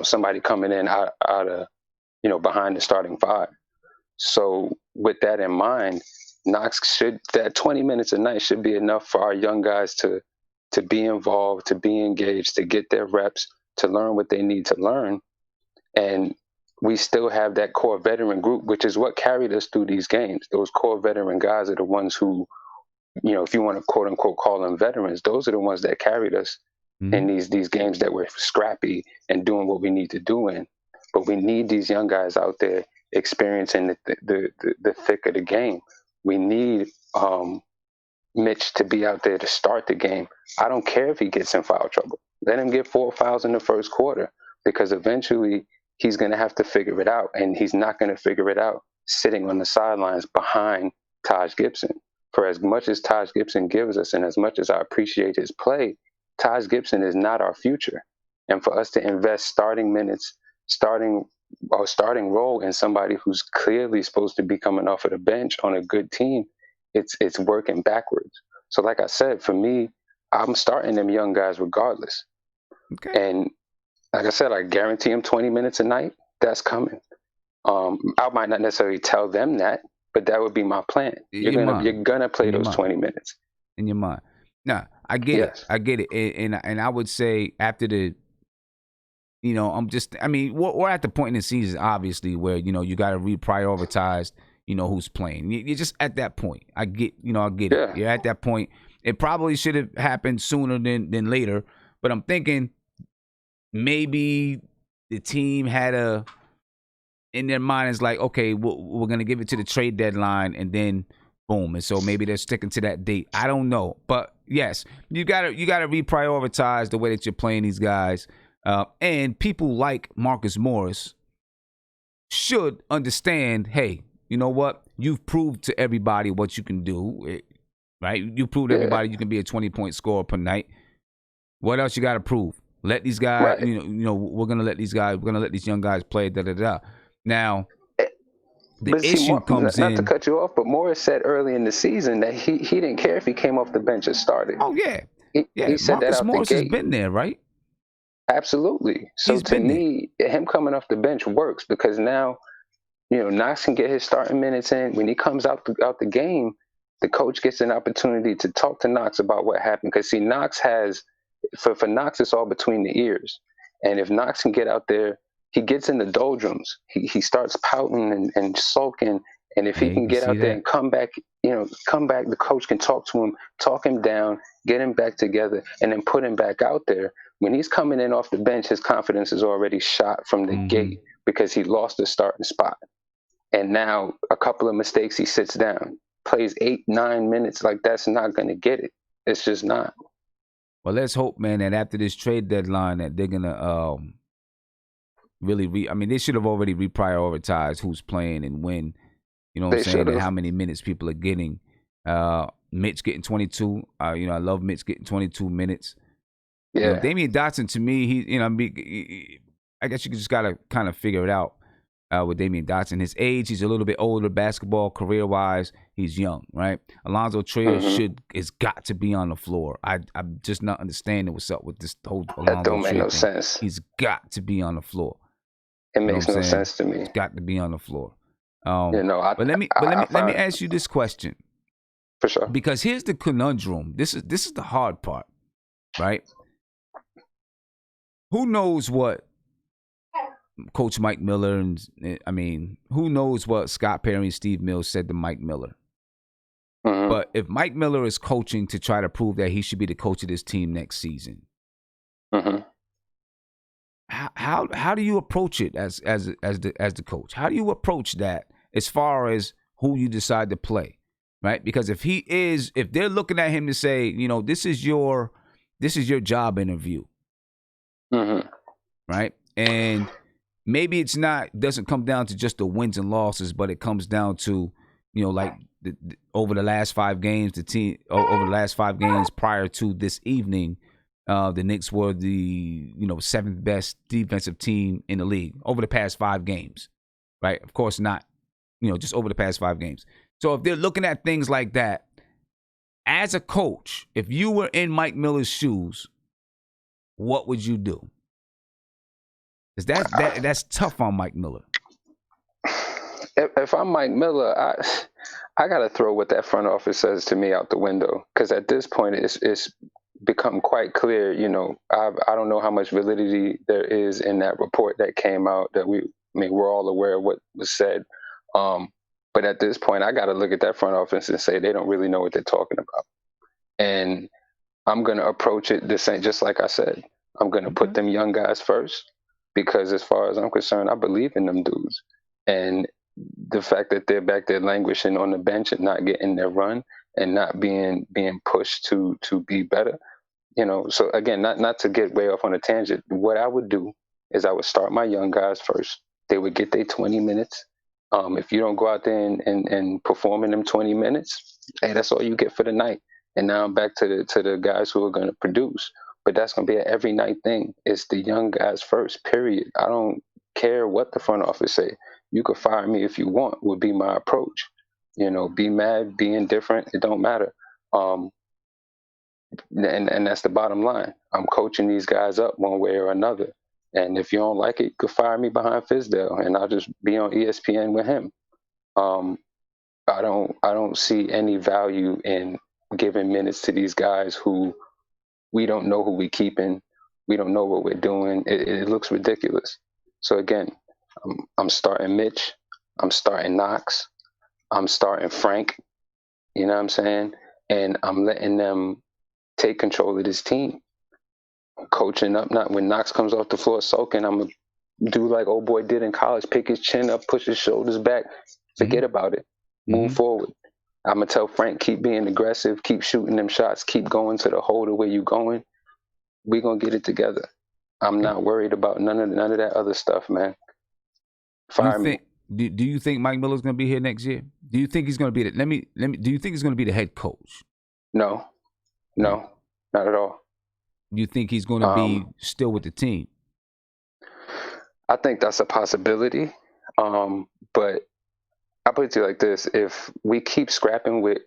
somebody coming in out of behind the starting five. So with that in mind, that 20 minutes a night should be enough for our young guys to be involved, to be engaged, to get their reps, to learn what they need to learn. And we still have that core veteran group, which is what carried us through these games. Those core veteran guys are the ones who, if you want to quote unquote call them veterans, those are the ones that carried us in these games that were scrappy and doing what we need to do in. But we need these young guys out there experiencing the thick of the game. We need Mitch to be out there to start the game. I don't care if he gets in foul trouble. Let him get 4 fouls in the first quarter, because eventually he's going to have to figure it out, and he's not going to figure it out sitting on the sidelines behind Taj Gibson. For as much as Taj Gibson gives us and as much as I appreciate his play, Taj Gibson is not our future. And for us to invest starting minutes, starting role in somebody who's clearly supposed to be coming off of the bench on a good team, it's working backwards. So like I said, for me, I'm starting them young guys regardless. Okay. And like I said, I guarantee them 20 minutes a night. That's coming. I might not necessarily tell them that, but that would be my plan. You're gonna play those 20 minutes in your mind. Nah, I get it. I get it. And I would say after the, we're at the point in the season, obviously, where you got to reprioritize. Who's playing. You're just at that point. I get it. You're at that point. It probably should have happened sooner than later. But I'm thinking maybe the team had in their mind is like, okay, we're going to give it to the trade deadline and then boom. And so maybe they're sticking to that date. I don't know. But yes, you gotta reprioritize the way that you're playing these guys. And people like Marcus Morris should understand, hey, you know what? You've proved to everybody what you can do, right? You proved to everybody you can be a 20-point scorer per night. What else you got to prove? Let these guys, we're going to let these young guys play, da-da-da. Now, the issue comes in. Not to cut you off, but Morris said early in the season that he didn't care if he came off the bench and started. Oh, yeah. He said Marcus that out Morris the gate. has been there, right? Absolutely. So to me, him coming off the bench works, because now, Knox can get his starting minutes in. When he comes out the game, the coach gets an opportunity to talk to Knox about what happened. Because see, Knox has, for Knox, it's all between the ears. And if Knox can get out there, he gets in the doldrums. He starts pouting and sulking. And if he can get out there and come back, the coach can talk to him, talk him down, get him back together, and then put him back out there. When he's coming in off the bench, his confidence is already shot from the gate, because he lost the starting spot. And now a couple of mistakes, he sits down, plays 8-9 minutes. Like, that's not going to get it. It's just not. Well, let's hope, man, that after this trade deadline that they're going to really they should have already reprioritized who's playing and when, what I'm saying, and how many minutes people are getting. Mitch getting 22. I love Mitch getting 22 minutes. Yeah. Damian Dotson, to me, I guess you just got to kind of figure it out with Damian Dotson. His age, he's a little bit older, basketball career-wise, he's young, right? Alonzo Trier is got to be on the floor. I'm just not understanding what's up with this whole Alonzo That don't make Trier no thing. sense. He's got to be on the floor. It makes no sense to me. He's got to be on the floor. But let me ask you this question. For sure. Because here's the conundrum. This is the hard part, right? Who knows what Coach Mike Miller who knows what Scott Perry and Steve Mills said to Mike Miller? Mm-hmm. But if Mike Miller is coaching to try to prove that he should be the coach of this team next season, how do you approach it as the coach? How do you approach that as far as who you decide to play, right? Because if they're looking at him to say, this is your job interview, right? And maybe doesn't come down to just the wins and losses, but it comes down to, over the last 5 games, prior to this evening, the Knicks were the 7th best defensive team in the league over the past 5 games, right? Of course not, just over the past 5 games. So if they're looking at things like that, as a coach, if you were in Mike Miller's shoes, what would you do? Because that's tough on Mike Miller. If I'm Mike Miller, I got to throw what that front office says to me out the window. Because at this point, it's become quite clear. I don't know how much validity there is in that report that came out that we're all aware of what was said. But at this point, I got to look at that front office and say they don't really know what they're talking about. And I'm going to approach it the same, just like I said. I'm going to put them young guys first because as far as I'm concerned, I believe in them dudes. And the fact that they're back there languishing on the bench and not getting their run and not being pushed to be better, So again, not to get way off on a tangent, what I would do is I would start my young guys first. They would get their 20 minutes. If you don't go out there and perform in them 20 minutes, hey, that's all you get for the night. And now I'm back to the guys who are going to produce. But that's going to be an every night thing. It's the young guys first, period. I don't care what the front office say. You could fire me if you want, would be my approach. Be mad, be indifferent, it don't matter. And that's the bottom line. I'm coaching these guys up one way or another. And if you don't like it, you could fire me behind Fizdale and I'll just be on ESPN with him. I don't see any value in giving minutes to these guys who we don't know who we keeping. We don't know what we're doing. It looks ridiculous. So again, I'm starting Mitch. I'm starting Knox. I'm starting Frank. You know what I'm saying? And I'm letting them take control of this team. Coaching up, not when Knox comes off the floor soaking, I'm going to do like old boy did in college, pick his chin up, push his shoulders back, forget about it, move forward. I'm going to tell Frank, keep being aggressive, keep shooting them shots, keep going to the hole the way you're going. We're going to get it together. I'm not worried about none of that other stuff, man. Fire me. Do you think Mike Miller's going to be here next year? Do you think he's going to be do you think he's going to be the head coach? No, not at all. You think he's going to be still with the team? I think that's a possibility. But I put it to you like this. If we keep scrapping with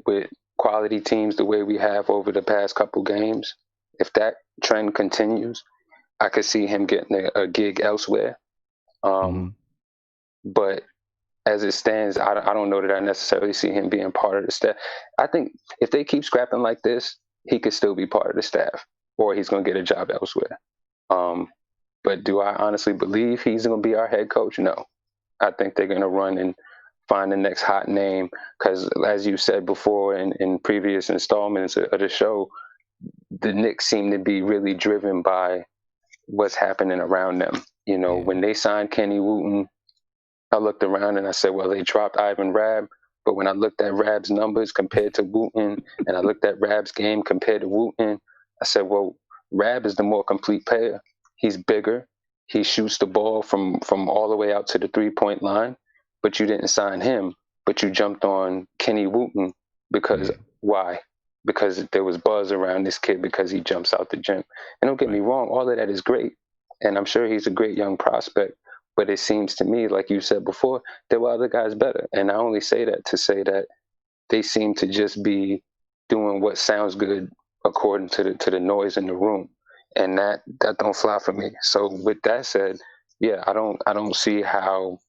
quality teams the way we have over the past couple games, if that trend continues, I could see him getting a gig elsewhere. But as it stands, I don't know that I necessarily see him being part of the staff. I think if they keep scrapping like this, he could still be part of the staff, or he's going to get a job elsewhere. But do I honestly believe he's going to be our head coach? No. I think they're going to run and find the next hot name because, as you said before in previous installments of the show, the Knicks seem to be really driven by what's happening around them. When they signed Kenny Wooten, I looked around and I said, well, they dropped Ivan Rabb. But when I looked at Rab's numbers compared to Wooten and I looked at Rab's game compared to Wooten, I said, well, Rab is the more complete player. He's bigger. He shoots the ball from all the way out to the 3-point line. But you didn't sign him. But you jumped on Kenny Wooten because why? because there was buzz around this kid because he jumps out the gym. And don't get me wrong, all of that is great. And I'm sure he's a great young prospect. But it seems to me, like you said before, there were other guys better. And I only say that to say that they seem to just be doing what sounds good according to the noise in the room. And that don't fly for me. So with that said, yeah, I don't see how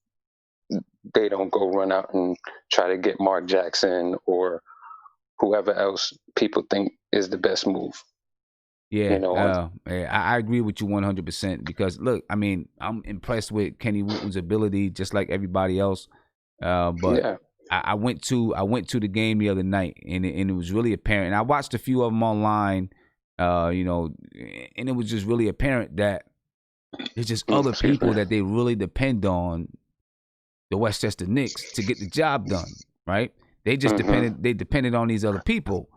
they don't go run out and try to get Mark Jackson or whoever else people think is the best move. Yeah, I agree with you 100% because look, I mean, I'm impressed with Kenny Wooten's ability, just like everybody else. But yeah. I went to the game the other night, and it was really apparent. And I watched a few of them online, and it was just really apparent that there's just other people that they really depend on, the Westchester Knicks, to get the job done. Right? They just depended on these other people,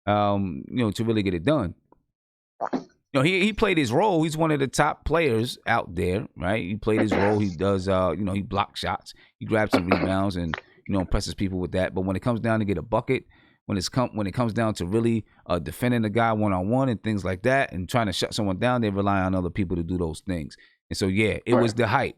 to really get it done. He played his role. He's one of the top players out there, right? He played his role. He does, he blocks shots. He grabs some rebounds and, impresses people with that. But when it comes down to get a bucket, when it comes down to really defending a guy one-on-one and things like that and trying to shut someone down, they rely on other people to do those things. And so, yeah, it was the hype.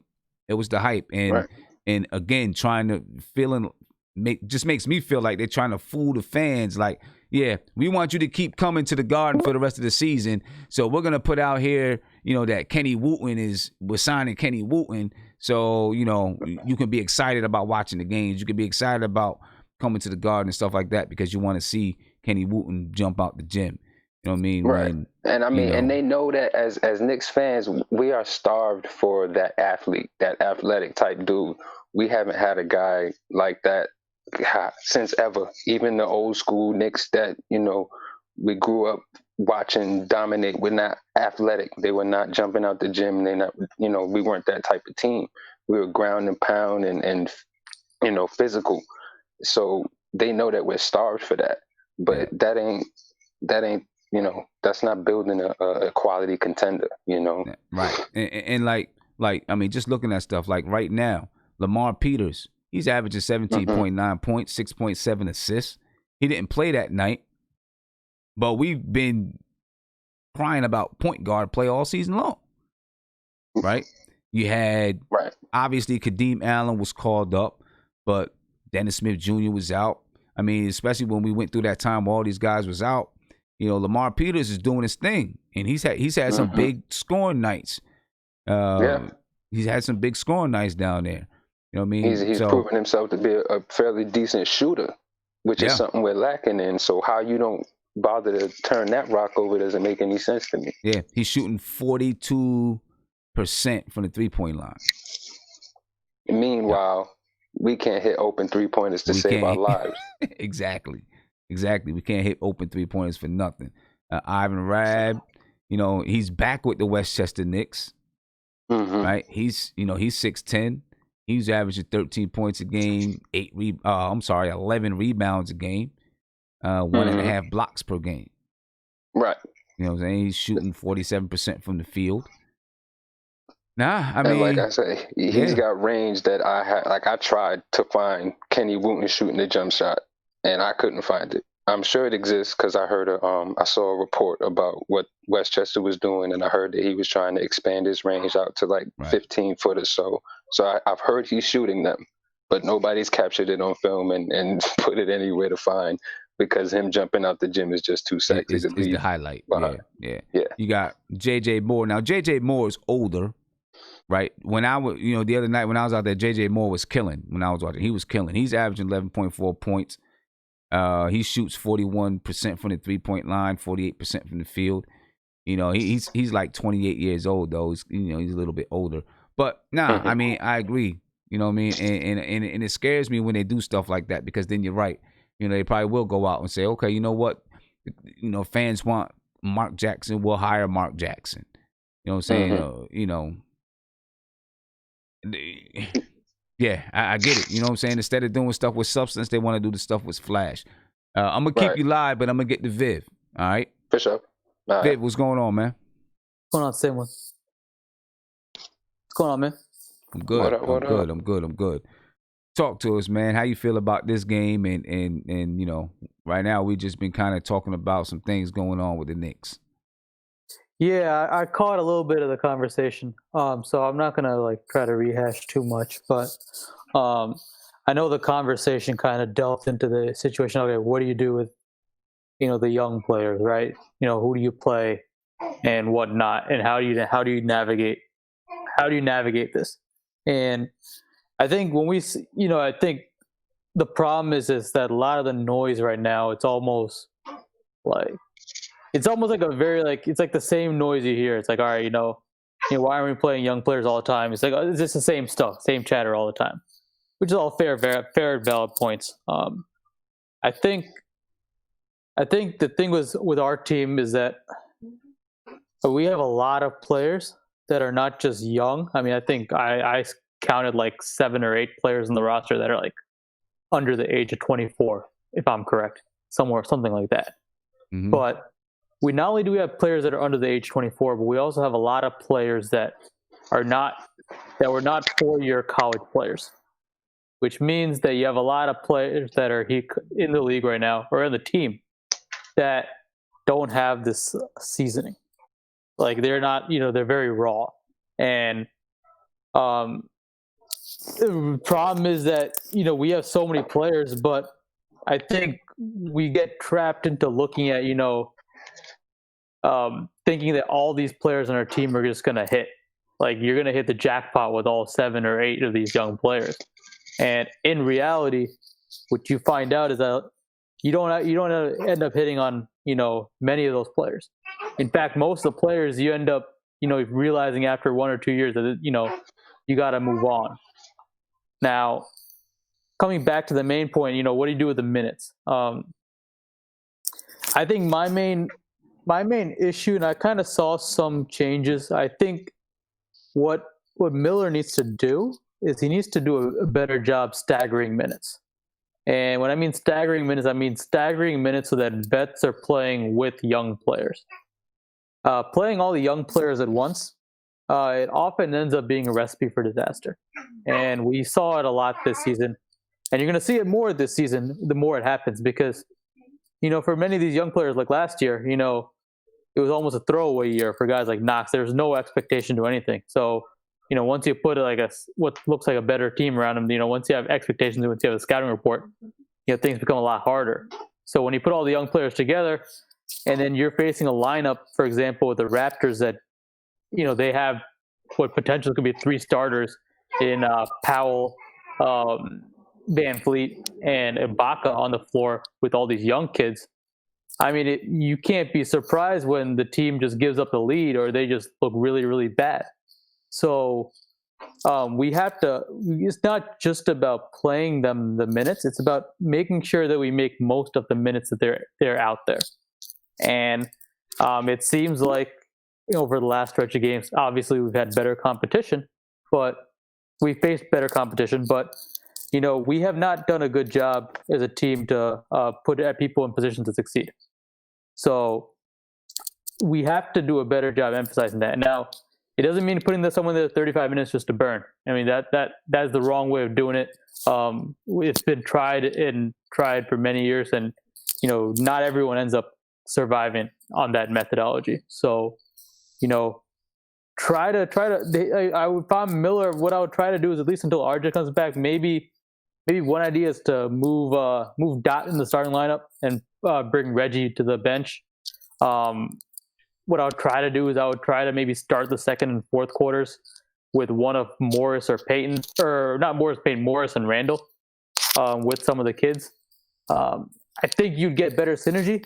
It was the hype. And again, just makes me feel like they're trying to fool the fans. Like, yeah, we want you to keep coming to the Garden for the rest of the season. So we're gonna put out here, that Kenny Wooten we're signing Kenny Wooten. So you can be excited about watching the games. You can be excited about coming to the Garden and stuff like that because you want to see Kenny Wooten jump out the gym. You know what I mean? Right. And they know that as Knicks fans, we are starved for that athlete, that athletic type dude. We haven't had a guy like that since ever. Even the old school Knicks that we grew up watching dominate were not athletic. They were not jumping out the gym. They not we weren't that type of team. We were ground and pound and physical. So they know that we're starved for that. But that ain't that's not building a quality contender. Right. And like I mean, just looking at stuff like right now, Lamar Peters. He's averaging 17.9 points, 6.7 assists. He didn't play that night, but we've been crying about point guard play all season long, right? You had, obviously, Kadeem Allen was called up, but Dennis Smith Jr. was out. I mean, especially when we went through that time where all these guys was out, Lamar Peters is doing his thing, and he's had some big scoring nights. He's had some big scoring nights down there. You know what I mean? He's proven himself to be a fairly decent shooter, which is something we're lacking in. So how you don't bother to turn that rock over doesn't make any sense to me. Yeah, he's shooting 42% from the three-point line. Meanwhile, we can't hit open three-pointers to save our lives. Exactly. We can't hit open three-pointers for nothing. Ivan Rabb, he's back with the Westchester Knicks, right? He's 6'10". He's averaging 13 points a game, 11 rebounds a game, 1.5 blocks per game. Right. You know what I'm saying? He's shooting 47% from the field. I mean, like I say, he's got range that I had. Like I tried to find Kenny Wooten shooting the jump shot, and I couldn't find it. I'm sure it exists because I heard I saw a report about what Westchester was doing, and I heard that he was trying to expand his range out to like 15 foot or so. So I've heard he's shooting them, but nobody's captured it on film and put it anywhere to find because him jumping out the gym is just too sexy. It's the highlight. Yeah. You got J.J. Moore. Now, J.J. Moore is older, right? When I was, the other night when I was out there, J.J. Moore was killing. When I was watching, he was killing. He's averaging 11.4 points. He shoots 41% from the three-point line, 48% from the field. He's like 28 years old though. He's a little bit older. But I mean, I agree. You know what I mean? And it scares me when they do stuff like that because then you're right. They probably will go out and say, okay, you know what? Fans want Mark Jackson. We'll hire Mark Jackson. You know what I'm saying? Yeah, I get it. You know what I'm saying? Instead of doing stuff with substance, they want to do the stuff with flash. I'm going to keep you live, but I'm going to get to Viv. All right? For sure. Viv, what's going on, man? What's going on, same one? What's going on, man? I'm good. I'm good. Talk to us, man. How you feel about this game? And you know, right now we just been kind of talking about some things going on with the Knicks. Yeah, I caught a little bit of the conversation, so I'm not gonna like try to rehash too much, but I know the conversation kind of delved into the situation. Okay, what do you do with the young players, right? Who do you play and whatnot, and how do you navigate this? And I think when we I think the problem is that a lot of the noise right now, it's almost like a very it's like the same noise you hear. It's like, all right, why aren't we playing young players all the time? It's like, it's just the same stuff, same chatter all the time, which is all fair and valid points. I think the thing with our team is that we have a lot of players that are not just young. I mean, I think I counted like 7 or 8 players in the roster that are like under the age of 24, if I'm correct, something like that. Mm-hmm. But we not only do we have players that are under the age 24, but we also have a lot of players that were not 4-year college players, which means that you have a lot of players that are in the league right now or in the team that don't have this seasoning. Like they're not, they're very raw. And the problem is that, we have so many players, but I think we get trapped into looking at, thinking that all these players on our team are just going to hit. Like you're going to hit the jackpot with all 7 or 8 of these young players. And in reality, what you find out is that you don't end up hitting on, many of those players. In fact, most of the players you end up, realizing after 1 or 2 years that, you got to move on. Now, coming back to the main point, what do you do with the minutes? I think my main issue, and I kind of saw some changes. I think what Miller needs to do is he needs to do a better job staggering minutes. And when I mean staggering minutes, I mean staggering minutes so that vets are playing with young players. Playing all the young players at once, it often ends up being a recipe for disaster. And we saw it a lot this season. And you're going to see it more this season the more it happens because, for many of these young players like last year, it was almost a throwaway year for guys like Knox. There's no expectation to anything. So, once you put what looks like a better team around him, once you have expectations, once you have a scouting report, things become a lot harder. So when you put all the young players together and then you're facing a lineup, for example, with the Raptors that, they have what potentially could be 3 starters in Powell, Van Fleet, and Ibaka on the floor with all these young kids. I mean, you can't be surprised when the team just gives up the lead or they just look really, really bad. So we have to, it's not just about playing them the minutes, it's about making sure that we make most of the minutes that they're out there. And it seems like over the last stretch of games, obviously we've had better competition, but we faced better competition, but we have not done a good job as a team to put people in position to succeed. So we have to do a better job emphasizing that. Now, it doesn't mean putting someone there 35 minutes just to burn. I mean, that's the wrong way of doing it. It's been tried for many years, and not everyone ends up surviving on that methodology. So, if I'm Miller, what I would try to do is at least until RJ comes back, maybe one idea is to move Dot in the starting lineup and bring Reggie to the bench. What I would try to do is I would try to maybe start the second and fourth quarters with one of Morris or Payton, or not Morris, Payton, Morris and Randall with some of the kids. I think you'd get better synergy,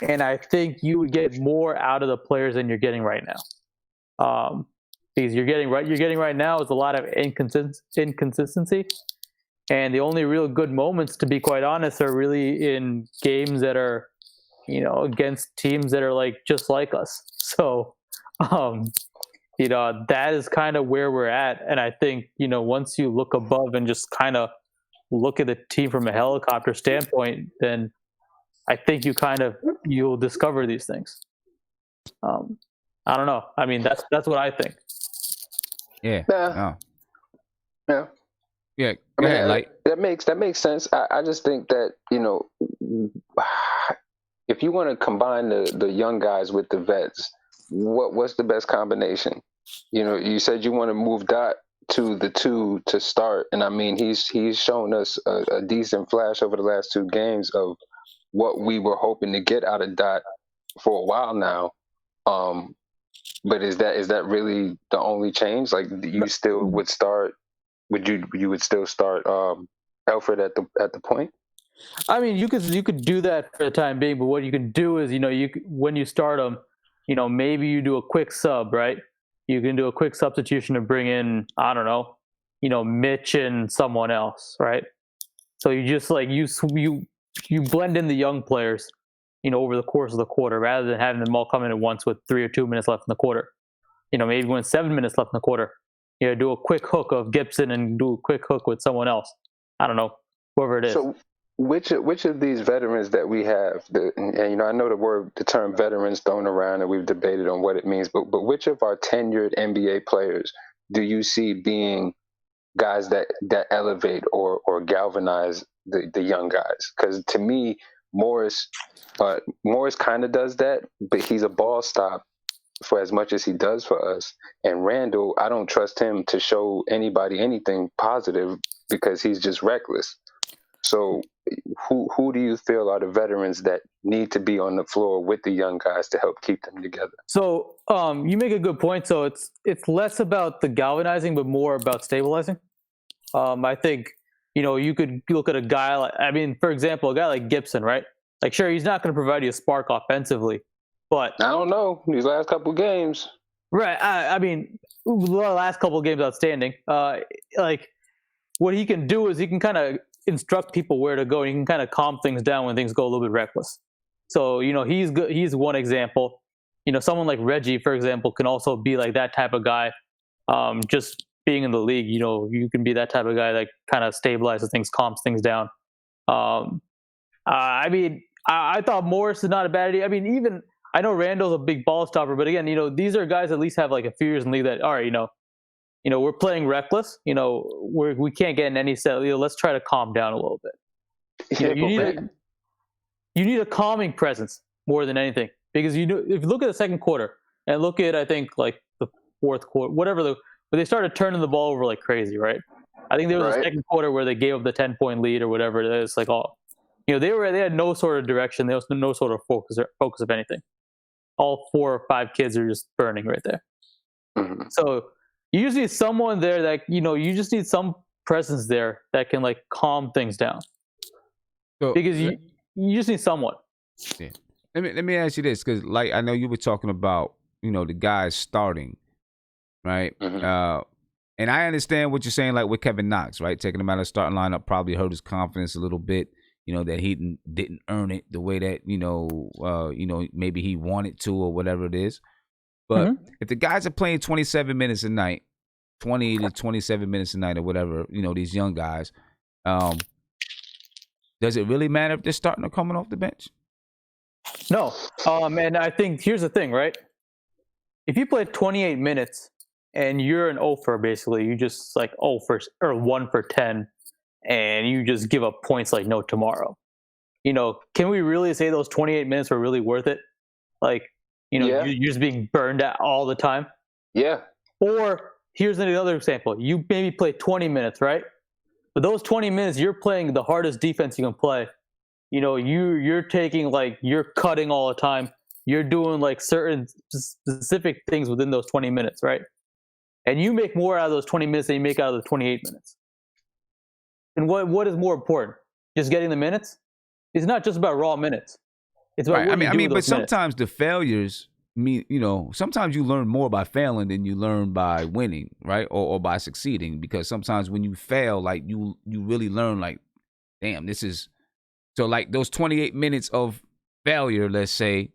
and I think you would get more out of the players than you're getting right now. Because you're getting right now is a lot of inconsistency. And the only real good moments, to be quite honest, are really in games that are, against teams that are just like us. So, that is kind of where we're at. And I think, once you look above and just kind of look at the team from a helicopter standpoint, then I think you'll discover these things. I don't know. I mean, that's what I think. Yeah. Yeah. Oh. Yeah. Yeah. Go ahead, that makes sense. I just think that, if you want to combine the young guys with the vets, what's the best combination? You said you want to move Dot to the 2 to start, and I mean he's shown us a decent flash over the last 2 games of what we were hoping to get out of Dot for a while now. But is that really the only change? Like, you still would start? You would still start Alfred at the point? I mean, you could do that for the time being, but what you can do is, when you start them, maybe you do a quick sub, right? You can do a quick substitution to bring in, I don't know, Mitch and someone else, right? So you just like you blend in the young players, over the course of the quarter, rather than having them all come in at once with 3 or 2 minutes left in the quarter. Maybe when 7 minutes left in the quarter, do a quick hook of Gibson and do a quick hook with someone else. I don't know, whoever it is. So which of these veterans that we have, and I know the term veterans thrown around and we've debated on what it means, but which of our tenured NBA players do you see being guys that elevate or galvanize the young guys? Because to me, Morris kind of does that, but he's a ball stop for as much as he does for us. And Randall, I don't trust him to show anybody anything positive because he's just reckless. So who do you feel are the veterans that need to be on the floor with the young guys to help keep them together? So you make a good point. So it's less about the galvanizing, but more about stabilizing. I think, you could look at a guy for example, a guy like Gibson, right? Like, sure, he's not going to provide you a spark offensively, but I don't know, these last couple of games. Right. The last couple of games outstanding. Like, what he can do is he can kind of instruct people where to go. He can kind of calm things down when things go a little bit reckless. So, he's good. He's one example. Someone like Reggie, for example, can also be like that type of guy. Just being in the league, you can be that type of guy that kind of stabilizes things, calms things down. I thought Morris is not a bad idea. I know Randall's a big ball stopper, but again, these are guys that at least have like a few years in the league that, all right, we're playing reckless. We can't get in any set. Let's try to calm down a little bit. You need a calming presence more than anything, because if you look at the second quarter and look at, I think, like the fourth quarter, but they started turning the ball over like crazy, right? I think there was a second quarter where they gave up the 10-point lead or whatever it is. Like, they had no sort of direction. There was no sort of focus of anything. All 4 or 5 kids are just burning right there. Mm-hmm. So you just need someone there that, you just need some presence there that can like calm things down. So, because you just need someone. Yeah. Let me ask you this, because like I know you were talking about, the guys starting, right? Mm-hmm. And I understand what you're saying, like with Kevin Knox, right? Taking him out of the starting lineup probably hurt his confidence a little bit. That he didn't earn it the way that, maybe he wanted to or whatever it is. But if the guys are playing 27 minutes a night, 20 to 27 minutes a night or whatever, these young guys, does it really matter if they're starting or coming off the bench? No. And I think here's the thing, right? If you play 28 minutes and you're an 0 for basically, you just like 0 for or 1 for 10. And you just give up points like no tomorrow. Can we really say those 28 minutes were really worth it? Like, you're just being burned out all the time. Yeah. Or here's another example. You maybe play 20 minutes, right? But those 20 minutes, you're playing the hardest defense you can play. You're taking you're cutting all the time. You're doing like certain specific things within those 20 minutes, right? And you make more out of those 20 minutes than you make out of the 28 minutes. And what is more important? Just getting the minutes? It's not just about raw minutes. It's about what you do with those sometimes the failures mean, sometimes you learn more by failing than you learn by winning, right? Or by succeeding, because sometimes when you fail, like you really learn, like, damn, this is so like those 28 minutes of failure, let's say,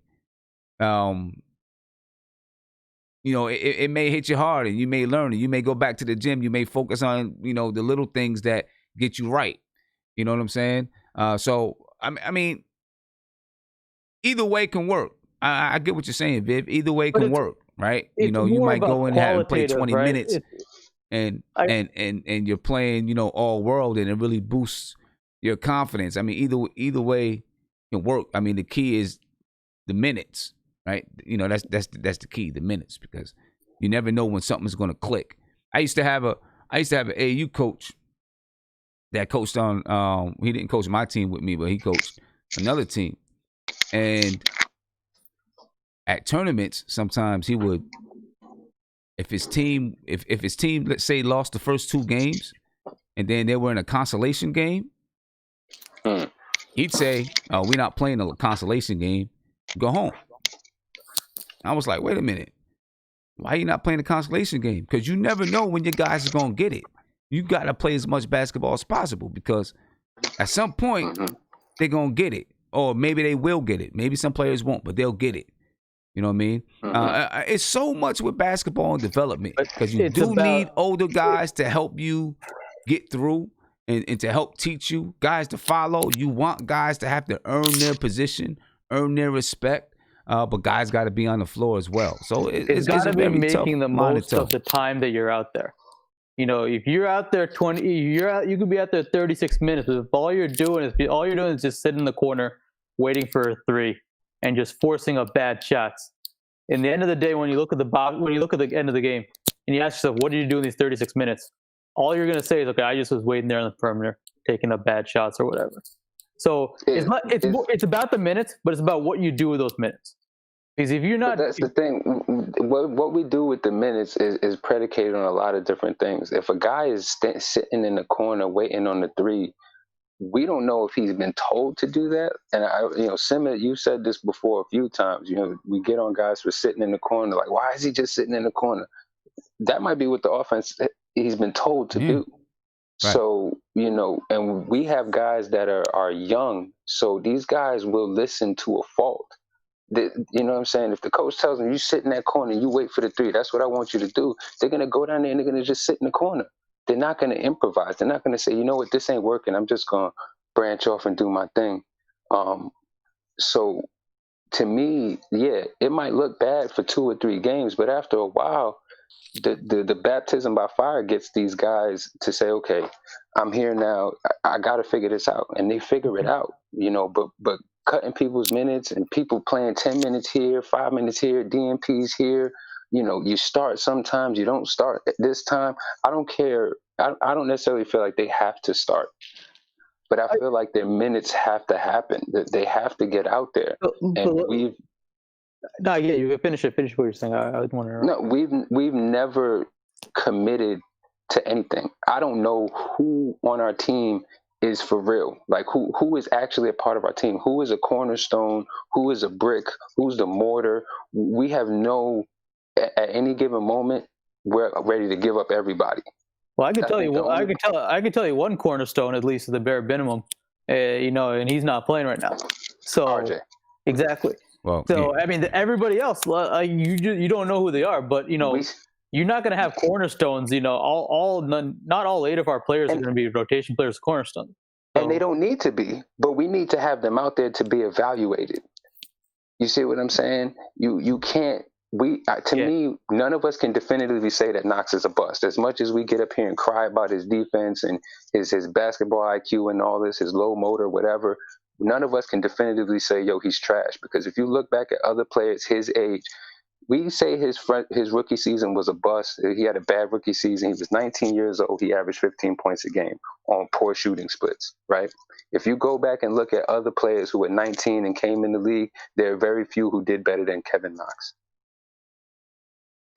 it may hit you hard and you may learn it. You may go back to the gym. You may focus on, the little things that get you right. You know what I'm saying? So, I mean, either way can work. I get what you're saying, Viv. Either way can work, right? You might go in and play 20 minutes. and you're playing, you know, all world, and it really boosts your confidence. I mean, either way can work. I mean, the key is the minutes, right? You know, that's the key, the minutes, because you never know when something's going to click. I used to have an AAU coach that coached on. He didn't coach my team with me, but he coached another team. And at tournaments, sometimes he would, if his team, let's say, lost the first 2 games, and then they were in a consolation game, he'd say, "Oh, we're not playing a consolation game. Go home." I was like, "Wait a minute. Why are you not playing a consolation game? Because you never know when your guys are going to get it. You got to play as much basketball as possible, because at some point, they're going to get it. Or maybe they will get it. Maybe some players won't, but they'll get it. You know what I mean? It's so much with basketball and development, because you need older guys to help you get through and to help teach you, guys to follow. You want guys to have to earn their position, earn their respect, but guys got to be on the floor as well. So it's got to be making the most of the time that you're out there. You know, if you're out there you could be out there 36 minutes, but if all you're doing is just sitting in the corner waiting for a 3 and just forcing up bad shots. In the end of the day, when you look at the end of the game and you ask yourself, what did you do in these 36 minutes? All you're gonna say is, okay, I just was waiting there on the perimeter, taking up bad shots or whatever. So it's about the minutes, but it's about what you do with those minutes. Because if you're not, but that's the thing. What we do with the minutes is predicated on a lot of different things. If a guy is sitting in the corner waiting on the 3, we don't know if he's been told to do that. And Simon, you said this before a few times. You know, we get on guys for sitting in the corner, like, why is he just sitting in the corner? That might be what the offense he's been told to do. Right. So, you know, and we have guys that are young, so these guys will listen to a fault. You know what I'm saying? If the coach tells them, you sit in that corner, you wait for the 3, that's what I want you to do, they're going to go down there and they're going to just sit in the corner. They're not going to improvise. They're not going to say, you know what, this ain't working, I'm just going to branch off and do my thing. So to me, yeah, it might look bad for 2 or 3 games, but after a while, the baptism by fire gets these guys to say, okay, I'm here now, I got to figure this out. And they figure it out, you know, but cutting people's minutes and people playing 10 minutes here, 5 minutes here, DNPs here, you know, you start sometimes, you don't start at this time. I don't care. I don't necessarily feel like they have to start, but I feel like their minutes have to happen. They have to get out there. You can finish what you're saying. I was wondering. No, we've never committed to anything. I don't know who on our team is for real. Like who is actually a part of our team? Who is a cornerstone? Who is a brick? Who's the mortar? We have at any given moment, we're ready to give up everybody. Well, I can tell you one cornerstone, at least at the bare minimum, you know, and he's not playing right now. So RJ. Exactly. Well, so yeah. I mean, everybody else, you don't know who they are, but you know, you're not going to have cornerstones. You know, not all 8 of our players are going to be rotation players, cornerstones. So. And they don't need to be, but we need to have them out there to be evaluated. You see what I'm saying? You can't. To me, none of us can definitively say that Knox is a bust. As much as we get up here and cry about his defense and his basketball IQ and all this, his low motor, whatever, none of us can definitively say, yo, he's trash. Because if you look back at other players his age, we say his rookie season was a bust. He had a bad rookie season. He was 19 years old. He averaged 15 points a game on poor shooting splits, right? If you go back and look at other players who were 19 and came in the league, there are very few who did better than Kevin Knox.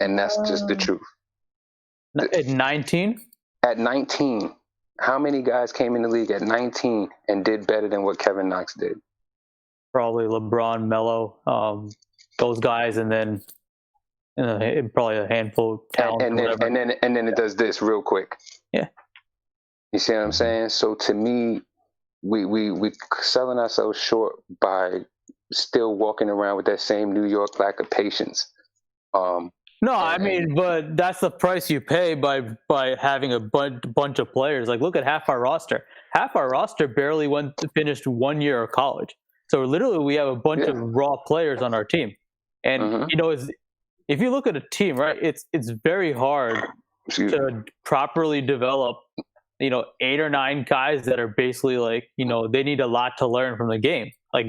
And that's just the truth. At 19? At 19. How many guys came in the league at 19 and did better than what Kevin Knox did? Probably LeBron, Melo, those guys, and then probably a handful of talent. And then it does this real quick. Yeah. You see what I'm saying? So to me, we selling ourselves short by still walking around with that same New York lack of patience. No, I mean, but that's the price you pay by having a bunch of players. Like, look at half our roster. Half our roster barely finished 1 year of college. So literally, we have a bunch of raw players on our team. And you know, if you look at a team, right, it's very hard to properly develop, 8 or 9 guys that are basically like, they need a lot to learn from the game. Like,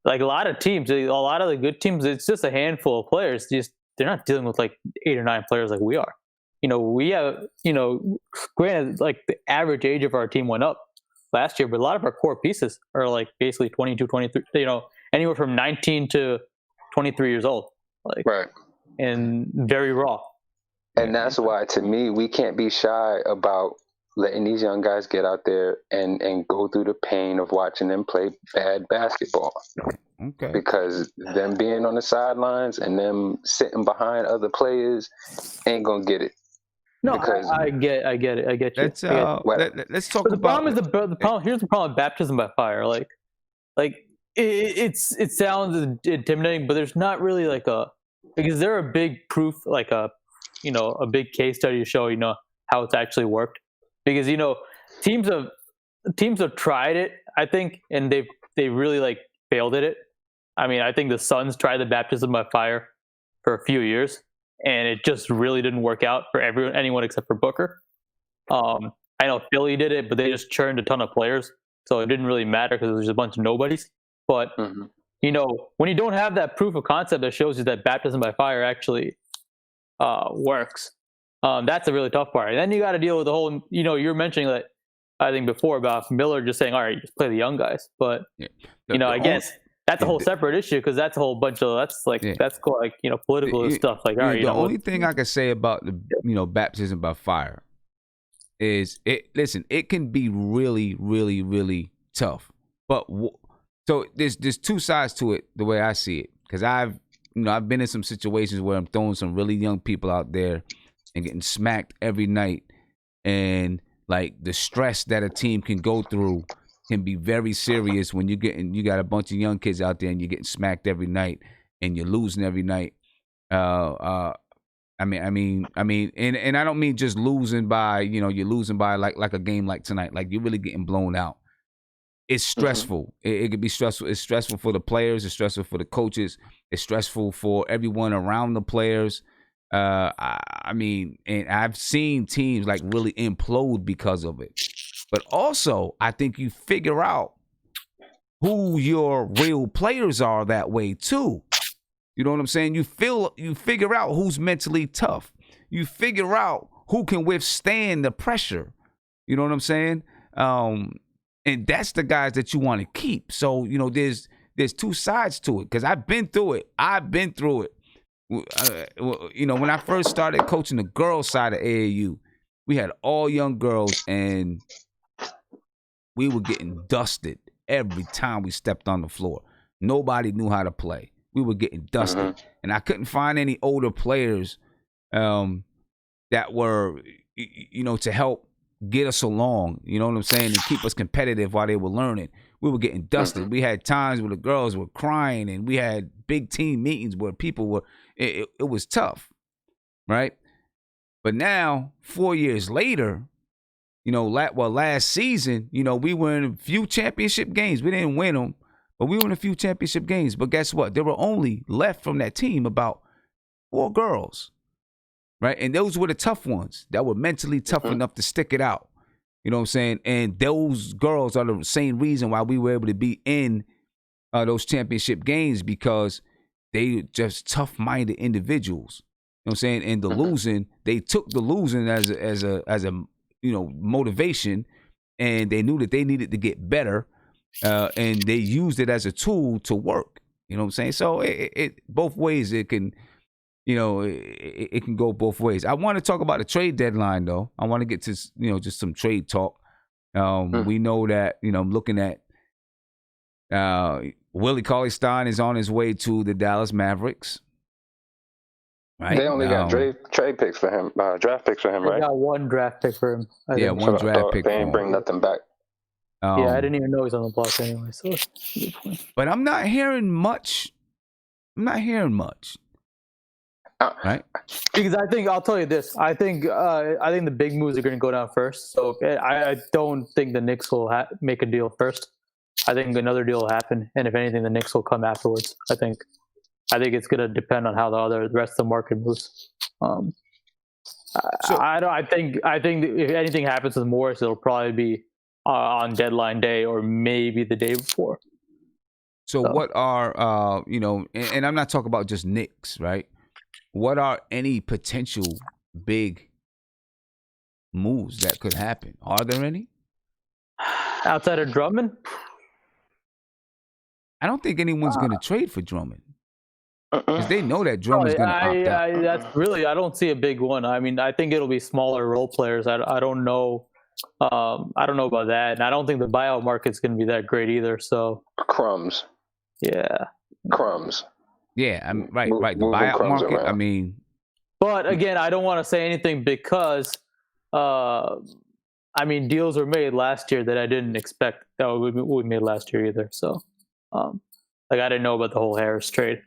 like a lot of teams, a lot of the good teams, it's just a handful of players. They're not dealing with like 8 or 9 players like we are. We have, granted, like the average age of our team went up last year, but a lot of our core pieces are like basically 22, 23, anywhere from 19 to 23 years old, like, right, and very raw. And that's why, to me, we can't be shy about letting these young guys get out there and go through the pain of watching them play bad basketball. Okay. Because them being on the sidelines and them sitting behind other players ain't gonna get it. No, because I get it. I get you. Let's talk But the about problem is the problem. Here's the problem with baptism by fire. Like it sounds intimidating, but there's not really like because there a big proof, like a big case study to show how it's actually worked. Because teams have tried it, I think, and they really like failed at it. I mean, I think the Suns tried the baptism by fire for a few years, and it just really didn't work out for anyone except for Booker. I know Philly did it, but they just churned a ton of players, so it didn't really matter because it was just a bunch of nobodies. But when you don't have that proof of concept that shows you that baptism by fire actually works, that's a really tough part. And then you got to deal with the whole. You were mentioning that I think before about Miller just saying, "All right, just play the young guys," but I guess. That's a whole separate issue because that's a whole bunch of that's cool, like political stuff. Like, all right, the only thing I can say about the baptism by fire is it can be really, really, really tough. But so there's 2 sides to it the way I see it, because I've been in some situations where I'm throwing some really young people out there and getting smacked every night, and like the stress that a team can go through can be very serious when you got a bunch of young kids out there and you're getting smacked every night and you're losing every night. I mean, and I don't mean just losing by, you're losing by like a game like tonight, like you're really getting blown out. It's stressful. It could be stressful. It's stressful for the players. It's stressful for the coaches. It's stressful for everyone around the players. I mean, and I've seen teams like really implode because of it. But also, I think you figure out who your real players are that way too. You know what I'm saying? You figure out who's mentally tough. You figure out who can withstand the pressure. You know what I'm saying? And that's the guys that you want to keep. So, there's 2 sides to it, because I've been through it. When I first started coaching the girls side of AAU, we had all young girls, and we were getting dusted every time we stepped on the floor. Nobody knew how to play. We were getting dusted. And I couldn't find any older players that were, to help get us along, you know what I'm saying, and keep us competitive while they were learning. We were getting dusted. We had times where the girls were crying, and we had big team meetings where people were, it was tough, right? But now, 4 years later, last season, we were in a few championship games. We didn't win them, but we were in a few championship games. But guess what? There were only left from that team about 4 girls, right? And those were the tough ones that were mentally tough enough to stick it out. You know what I'm saying? And those girls are the same reason why we were able to be in those championship games, because they just tough-minded individuals. You know what I'm saying? And the losing, they took the losing as a motivation, and they knew that they needed to get better, and they used it as a tool to work. You know what I'm saying? So it both ways it can, it can go both ways. I want to talk about the trade deadline, though. I want to get to, just some trade talk. We know that, I'm looking at Willie Cauley-Stein is on his way to the Dallas Mavericks. Right? They only got trade picks for him, draft picks for him, right? They got 1 draft pick for him. One draft pick. They ain't bring nothing back. I didn't even know he's on the block anyway. So, good point. But I'm not hearing much. Right? Because I'll tell you this. I think the big moves are going to go down first. So I don't think the Knicks will make a deal first. I think another deal will happen, and if anything, the Knicks will come afterwards. I think it's going to depend on how the rest of the market moves. So- I think if anything happens with Morris, it'll probably be on deadline day or maybe the day before. So what are and I'm not talking about just Knicks, right? What are any potential big moves that could happen? Are there any? Outside of Drummond? I don't think anyone's going to trade for Drummond because they know that Drummond's going to opt out. That's really, I don't see a big one. I mean, I think it'll be smaller role players. I don't know. I don't know about that, and I don't think the buyout market's going to be that great either. So Crumbs. yeah, Crumbs. Yeah, I'm right. The Moving buyout crumbs market. around. I mean, but again, I don't want to say anything because, I mean, deals were made last year that I didn't expect that we made last year either. So, like I didn't know about the whole Harris trade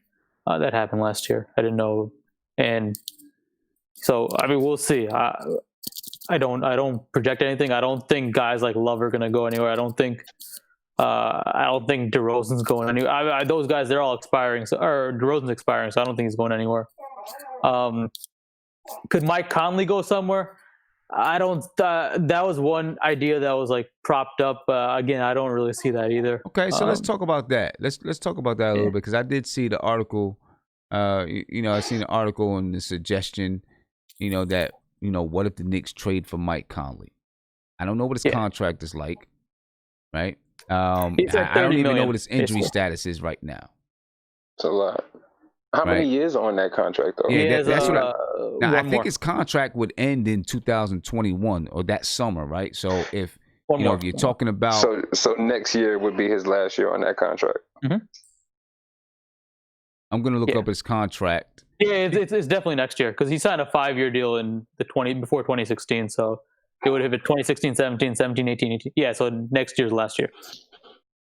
that happened last year. I didn't know, and so I mean, we'll see. I don't project anything. I don't think guys like Love are going to go anywhere. I don't think DeRozan's going anywhere. Those guys, they're all expiring. Or DeRozan's expiring, so I don't think he's going anywhere. Could Mike Conley go somewhere? I don't. That was one idea that was like propped up. Again, I don't really see that either. okay, so let's talk about that. Let's talk about that a little bit because I did see the article. I seen the article and the suggestion. That what if the Knicks trade for Mike Conley? I don't know what his contract is like, right? I don't even know what his injury status is right now. It's a lot. How many years on that contract, though? Yeah, that's what I think his contract would end in 2021 or that summer, right? So if if you're talking about so next year would be his last year on that contract. Mm-hmm. I'm gonna look up his contract. Yeah, it's definitely next year because he signed a 5-year deal in before 2016. So it would have been 2016, 17, 17, 18, 18. Yeah, so next year's last year.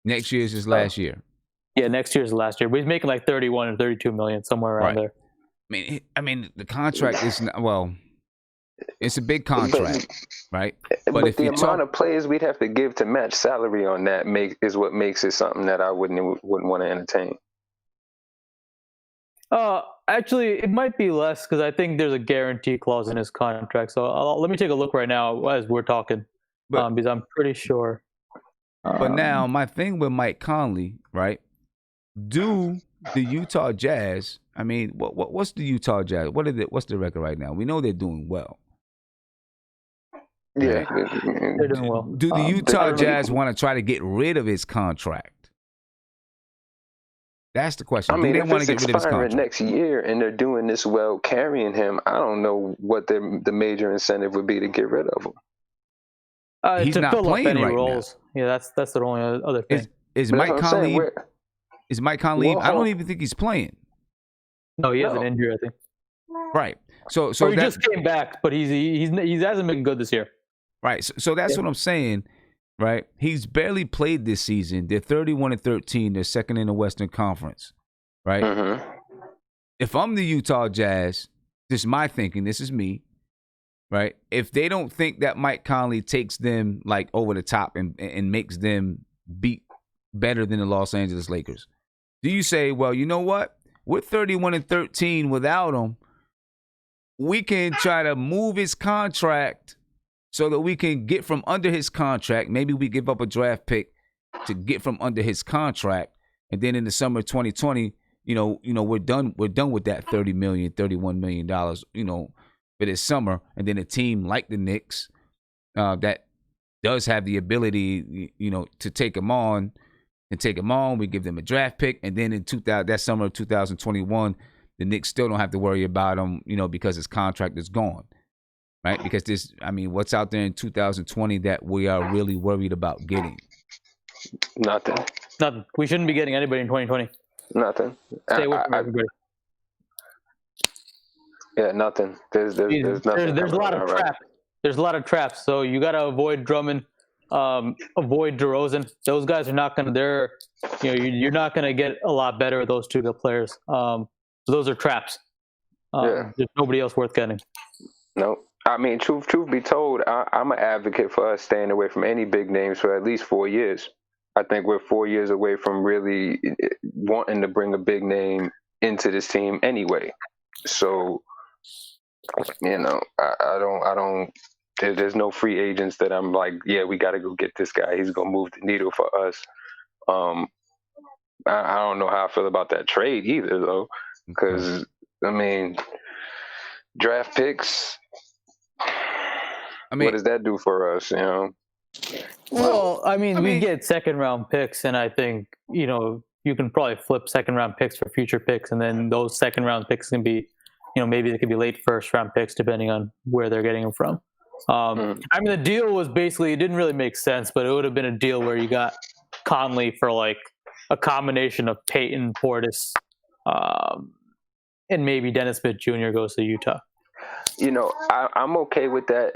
Next year's his last year. Yeah, next year's last year. But he's making like 31 or 32 million, somewhere around there. I mean, the contract is it's a big contract, right? But if the amount of players we'd have to give to match salary on that is what makes it something that I wouldn't want to entertain. Actually, it might be less because I think there's a guarantee clause in his contract. So let me take a look right now as we're talking, because I'm pretty sure. But now my thing with Mike Conley, right? Do the Utah Jazz? I mean, what's the Utah Jazz? What's the record right now? We know they're doing well. Yeah, they're doing well. Do the Utah Jazz want to try to get rid of his contract? That's the question. I mean, do they if want to it's get rid of his expiring contract next year and they're doing this well, carrying him, I don't know what the major incentive would be to get rid of him. He's to not fill playing up any right roles. Now. Yeah, that's the only other thing. Is Mike Conley? Is Mike Conley? I don't even think he's playing. No, he has an injury, I think. Right. So he just came back, but he hasn't been good this year. Right. So that's what I'm saying. Right. He's barely played this season. They're 31-13. They're second in the Western Conference. Right. Mm-hmm. If I'm the Utah Jazz, this is my thinking. This is me. Right. If they don't think that Mike Conley takes them like over the top and makes them beat better than the Los Angeles Lakers, do you say, well, you know what? We're 31-13 without him. We can try to move his contract so that we can get from under his contract. Maybe we give up a draft pick to get from under his contract. And then in the summer of 2020, we're done with that $30 million, $31 million, for this summer. And then a team like the Knicks that does have the ability, to take him on. We give them a draft pick. And then in that summer of 2021, the Knicks still don't have to worry about him, because his contract is gone. Right? Because what's out there in 2020 that we are really worried about getting? Nothing. We shouldn't be getting anybody in 2020. Nothing. Stay away from everybody. Yeah, nothing. There's nothing. There's a lot of traps. There's a lot of traps. So you got to avoid Drummond, avoid DeRozan. Those guys are not going to. You're not going to get a lot better with those two good players. So those are traps. There's nobody else worth getting. No. I mean, truth be told, I'm an advocate for us staying away from any big names for at least 4 years. I think we're 4 years away from really wanting to bring a big name into this team anyway. So You know, I don't. There's no free agents that I'm like, yeah, we got to go get this guy. He's gonna move the needle for us. Um, I don't know how I feel about that trade either, though, because I mean, draft picks. I mean, What does that do for us? You know. Well, I mean, we get second round picks, and I think you can probably flip second round picks for future picks, and then those second round picks can be, maybe they could be late first round picks depending on where they're getting them from. I mean, the deal was basically, it didn't really make sense, but it would have been a deal where you got Conley for like a combination of Peyton, Portis, and maybe Dennis Smith Jr. goes to Utah. You know, I'm okay with that,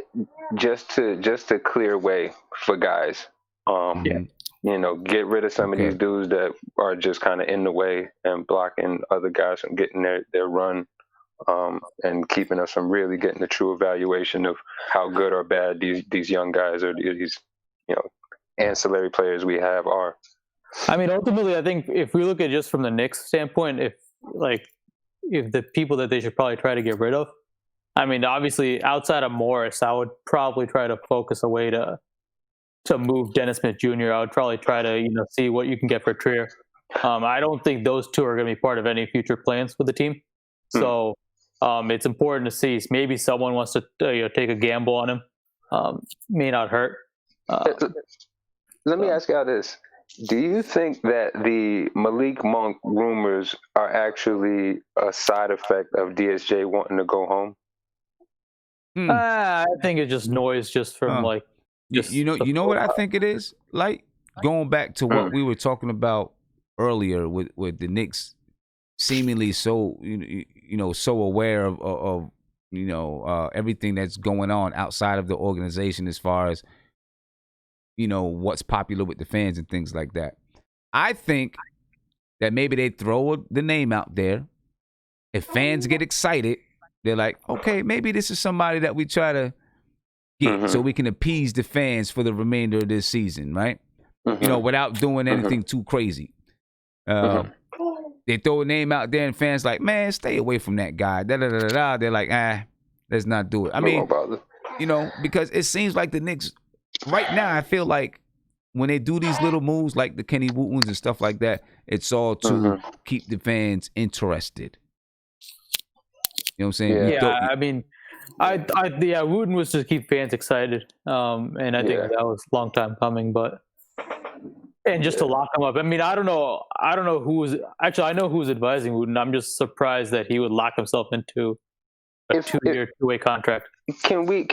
just to clear way for guys. You know, get rid of some of these dudes that are just kind of in the way and blocking other guys from getting their run, and keeping us from really getting the true evaluation of how good or bad these young guys or these ancillary players we have are. I mean, ultimately, I think if we look at it just from the Knicks standpoint, if the people that they should probably try to get rid of, I mean, obviously, outside of Morris, I would probably try to focus a way to move Dennis Smith Jr. I would probably try to see what you can get for Trier. I don't think those two are going to be part of any future plans for the team. So it's important to see. Maybe someone wants to take a gamble on him. May not hurt. Let me ask y'all this. Do you think that the Malik Monk rumors are actually a side effect of DSJ wanting to go home? I think it's just noise, just from you know what I think it is? Like, going back to what we were talking about earlier with the Knicks seemingly so so aware of everything that's going on outside of the organization as far as what's popular with the fans and things like that. I think that maybe they throw the name out there. If fans get excited, they're like, okay, maybe this is somebody that we try to get so we can appease the fans for the remainder of this season, right? Without doing anything too crazy. They throw a name out there and fans like, man, stay away from that guy. They're like, let's not do it. I mean, because it seems like the Knicks right now, I feel like when they do these little moves like the Kenny Wootens and stuff like that, it's all to keep the fans interested. You know what I'm saying? Yeah, I mean, Wooten was to keep fans excited, and I think that was a long time coming. And just to lock him up. I mean, I don't know who's actually. I know who's advising Wooten. I'm just surprised that he would lock himself into a 2-year two-way contract. Can we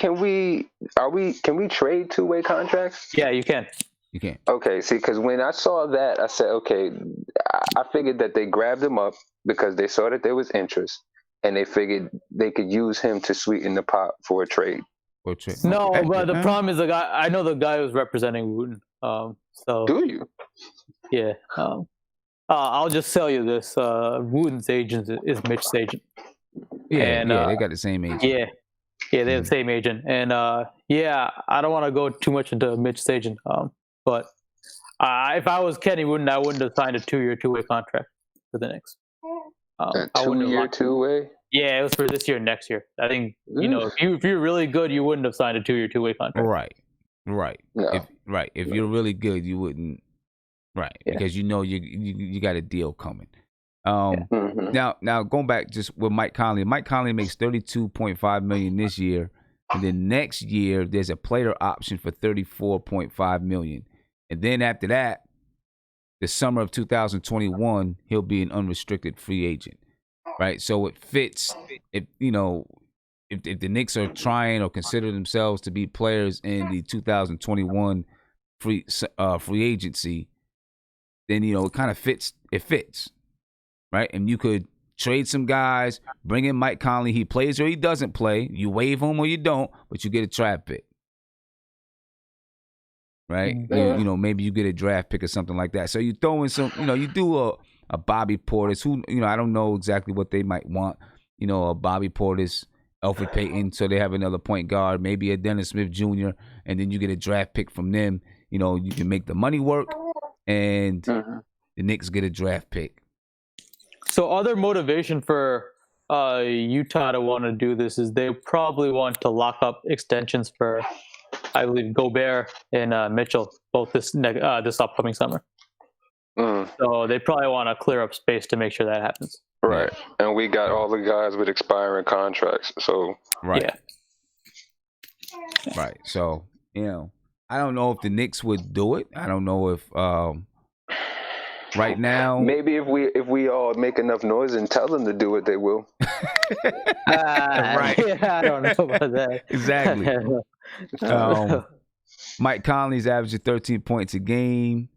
trade two-way contracts? Yeah, you can. You can. Okay, see, because when I saw that, I said, okay, I figured that they grabbed him up because they saw that there was interest, and they figured they could use him to sweeten the pot for a trade. No, but the problem is I know the guy who's representing Wooten. So do you? Yeah. I'll just tell you this: Wooten's agent is Mitch's agent. Yeah, they got the same agent. Yeah, they have the same agent, and I don't want to go too much into Mitch's agent, but if I was Kenny Wooten, I wouldn't have signed a 2-year two-way contract for the Knicks. A 2-year two-way? Yeah, it was for this year and next year. I think if you're really good, you wouldn't have signed a 2-year two-way contract. Right. No. If you're really good, you wouldn't. Right, because you got a deal coming. Now going back just with Mike Conley. Mike Conley makes $32.5 million this year, and then next year there's a player option for $34.5 million, and then after that, the summer of 2021, he'll be an unrestricted free agent. Right, so it fits. If the Knicks are trying or consider themselves to be players in the 2021 free agency, then it kind of fits. It fits, right? And you could trade some guys, bring in Mike Conley. He plays or he doesn't play. You waive him or you don't, but you get a draft pick, right? Maybe you get a draft pick or something like that. So you throw in some. You do a Bobby Portis, who I don't know exactly what they might want. A Bobby Portis, Elfrid Payton, so they have another point guard, maybe a Dennis Smith Jr., and then you get a draft pick from them. You can make the money work, and the Knicks get a draft pick. So other motivation for Utah to want to do this is they probably want to lock up extensions for, I believe, Gobert and Mitchell both this upcoming summer. So they probably want to clear up space to make sure that happens. Right. And we got all the guys with expiring contracts. So Yeah. Right. So, I don't know if the Knicks would do it. I don't know if right now. Maybe if we all make enough noise and tell them to do it, they will. Right. Yeah, I don't know about that. Exactly. Mike Conley's averaging 13 points a game,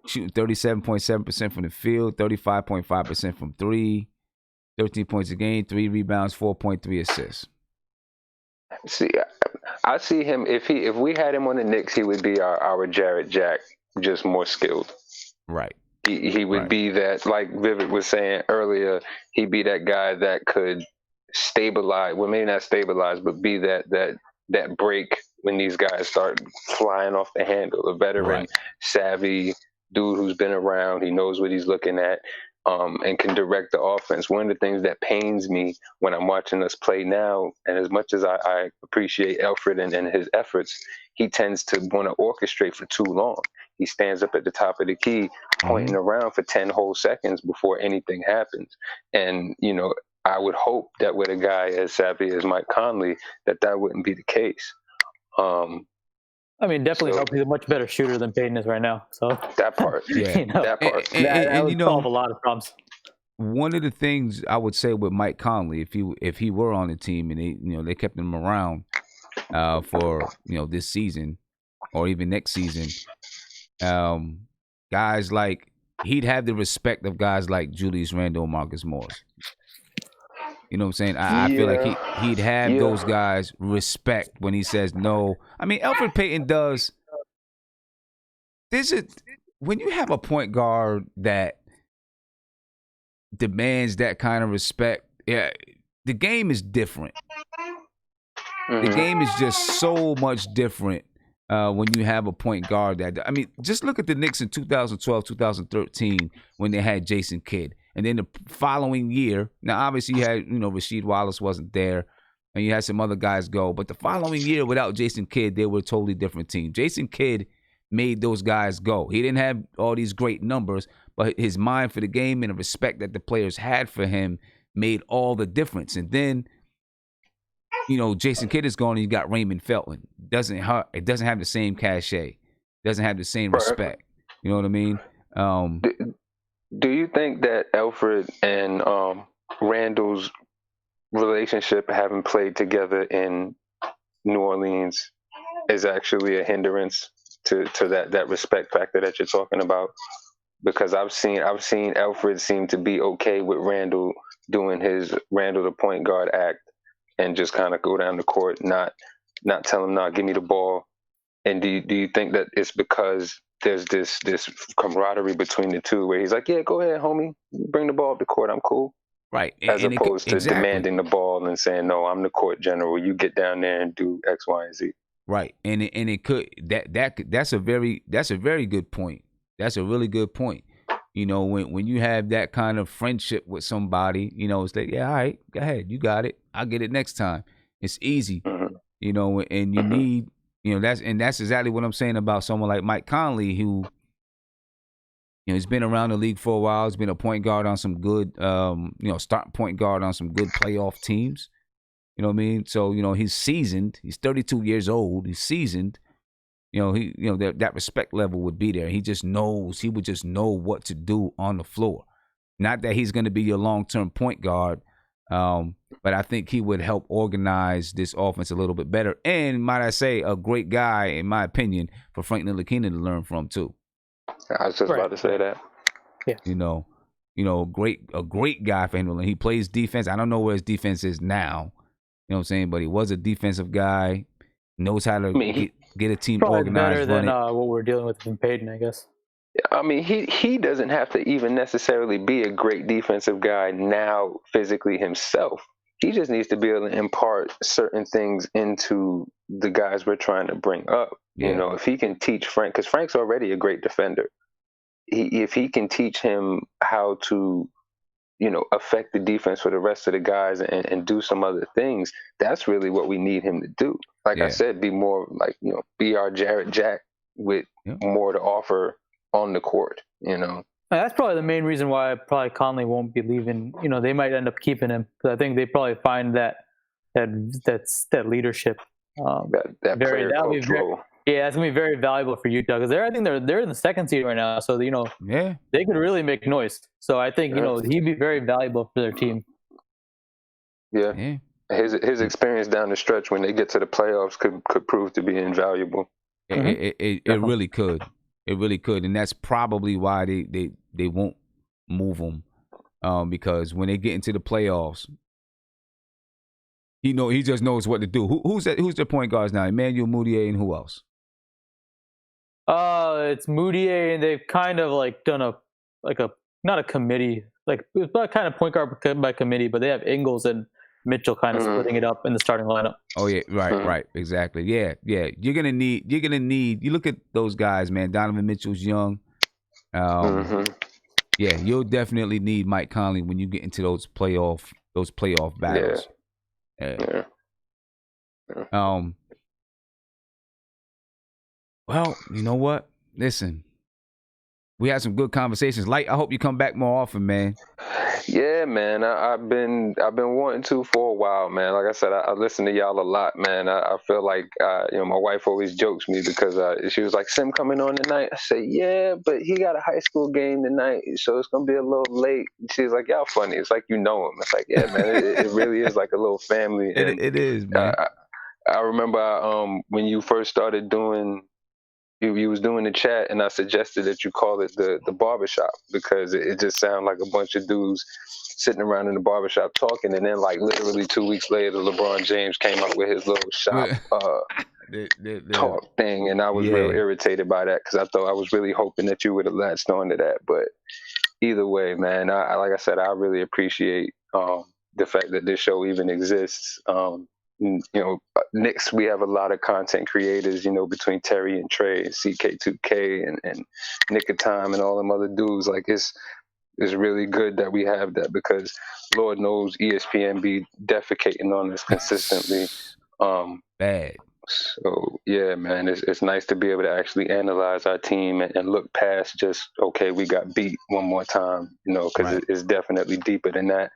shooting 37.7% from the field, 35.5% from three, 13 points a game, 3 rebounds, 4.3 assists. See, I see him if we had him on the Knicks, he would be our Jarrett Jack, just more skilled. Right. He would be that, like Vivek was saying earlier, he'd be that guy that could stabilize. Well, maybe not stabilize, but be that break when these guys start flying off the handle. A veteran, savvy dude who's been around. He knows what he's looking at, and can direct the offense. One of the things that pains me when I'm watching us play now, and as much as I appreciate Alfred and his efforts, he tends to want to orchestrate for too long. He stands up at the top of the key, pointing around for 10 whole seconds before anything happens. And, I would hope that with a guy as savvy as Mike Conley, that wouldn't be the case. I mean, definitely help. He's a much better shooter than Payton is right now. So that part, that part, that would solve a lot of problems. One of the things I would say with Mike Conley, if he were on the team and they kept him around for this season or even next season, guys like he'd have the respect of guys like Julius Randle and Marcus Morris. You know what I'm saying? I feel like he'd have those guys respect when he says no. I mean, Elfrid Payton does. When you have a point guard that demands that kind of respect, the game is different. The game is just so much different when you have a point guard that. I mean, just look at the Knicks in 2012, 2013 when they had Jason Kidd. And then the following year, now obviously you had, Rasheed Wallace wasn't there, and you had some other guys go. But the following year, without Jason Kidd, they were a totally different team. Jason Kidd made those guys go. He didn't have all these great numbers, but his mind for the game and the respect that the players had for him made all the difference. And then, Jason Kidd is gone, and you got Raymond Felton. It doesn't have the same cachet. Doesn't have the same respect. You know what I mean? Do you think that Alfred and Randall's relationship, having played together in New Orleans, is actually a hindrance to that respect factor that you're talking about? Because I've seen Alfred seem to be okay with Randall doing his Randall the point guard act and just kind of go down the court, not tell him, "Nah, give me the ball." And do you think that it's because there's this camaraderie between the two where he's like, "Yeah, go ahead, homie, bring the ball up the court, I'm cool." Right. As opposed to demanding the ball and saying, "No, I'm the court general. You get down there and do X, Y, and Z." Right. And it could that's a very good point. That's a really good point. When you have that kind of friendship with somebody, it's like, yeah, all right, go ahead, you got it. I'll get it next time. It's easy. And you need, that's exactly what I'm saying about someone like Mike Conley, who he's been around the league for a while. He's been a point guard on some good, starting point guard on some good playoff teams. You know what I mean? So, he's seasoned. He's 32 years old. He's seasoned. That respect level would be there. He would just know what to do on the floor. Not that he's going to be your long-term point guard, but I think he would help organize this offense a little bit better. And might I say, a great guy, in my opinion, for Frank Ntilikina to learn from too. I was just about to say that. Yeah. A great guy for him to learn. He plays defense. I don't know where his defense is now. You know what I'm saying? But he was a defensive guy. Knows how to get a team organized. Better than what we're dealing with in Payton, I guess. I mean, he doesn't have to even necessarily be a great defensive guy now physically himself. He just needs to be able to impart certain things into the guys we're trying to bring up. Yeah. If he can teach Frank, because Frank's already a great defender. If he can teach him how to affect the defense for the rest of the guys and do some other things. That's really what we need him to do. Like I said, be more like, be our Jarrett Jack with more to offer on the court, That's probably the main reason why probably Conley won't be leaving. They might end up keeping him because I think they probably find that leadership. That player coach role. Yeah, that's gonna be very valuable for Utah because I think they're in the second seed right now, so they could really make noise. So I think he'd be very valuable for their team. Yeah. His experience down the stretch when they get to the playoffs could prove to be invaluable. It really could. It really could, and that's probably why they won't move him, because when they get into the playoffs, he just knows what to do. Who's their point guards now? Emmanuel Mudiay and who else? It's Mudiay, and they've kind of like done not a committee, like it's not kind of point guard by committee, but they have Ingles and Mitchell kind of splitting it up in the starting lineup. Oh yeah, right, exactly. Yeah. You're gonna need. You look at those guys, man. Donovan Mitchell's young. Yeah, you'll definitely need Mike Conley when you get into those playoff battles. Yeah. Well, you know what? Listen, we had some good conversations. Light, I hope you come back more often, man. Yeah, man. I've been wanting to for a while, man. Like I said, I listen to y'all a lot, man. I feel like my wife always jokes me because she was like, "Sim coming on tonight?" I say, "Yeah, but he got a high school game tonight, so it's gonna be a little late." She's like, "Y'all funny." It's like him. It's like, yeah, man. It really is like a little family. And, it is, man. I remember when you first started doing. You was doing the chat, and I suggested that you call it the barbershop because it just sounded like a bunch of dudes sitting around in the barbershop talking, and then like literally 2 weeks later, LeBron James came up with his little shop talk thing, and I was real irritated by that because I was really hoping that you would have latched onto that. But either way, man, I like I said, I really appreciate the fact that this show even exists. Knicks, we have a lot of content creators, between Terry and Trey, CK2K and Nick of Time and all them other dudes. Like it's really good that we have that because Lord knows ESPN be defecating on us consistently. Bad. So yeah, man, it's nice to be able to actually analyze our team and look past just, okay, we got beat one more time, because it's definitely deeper than that.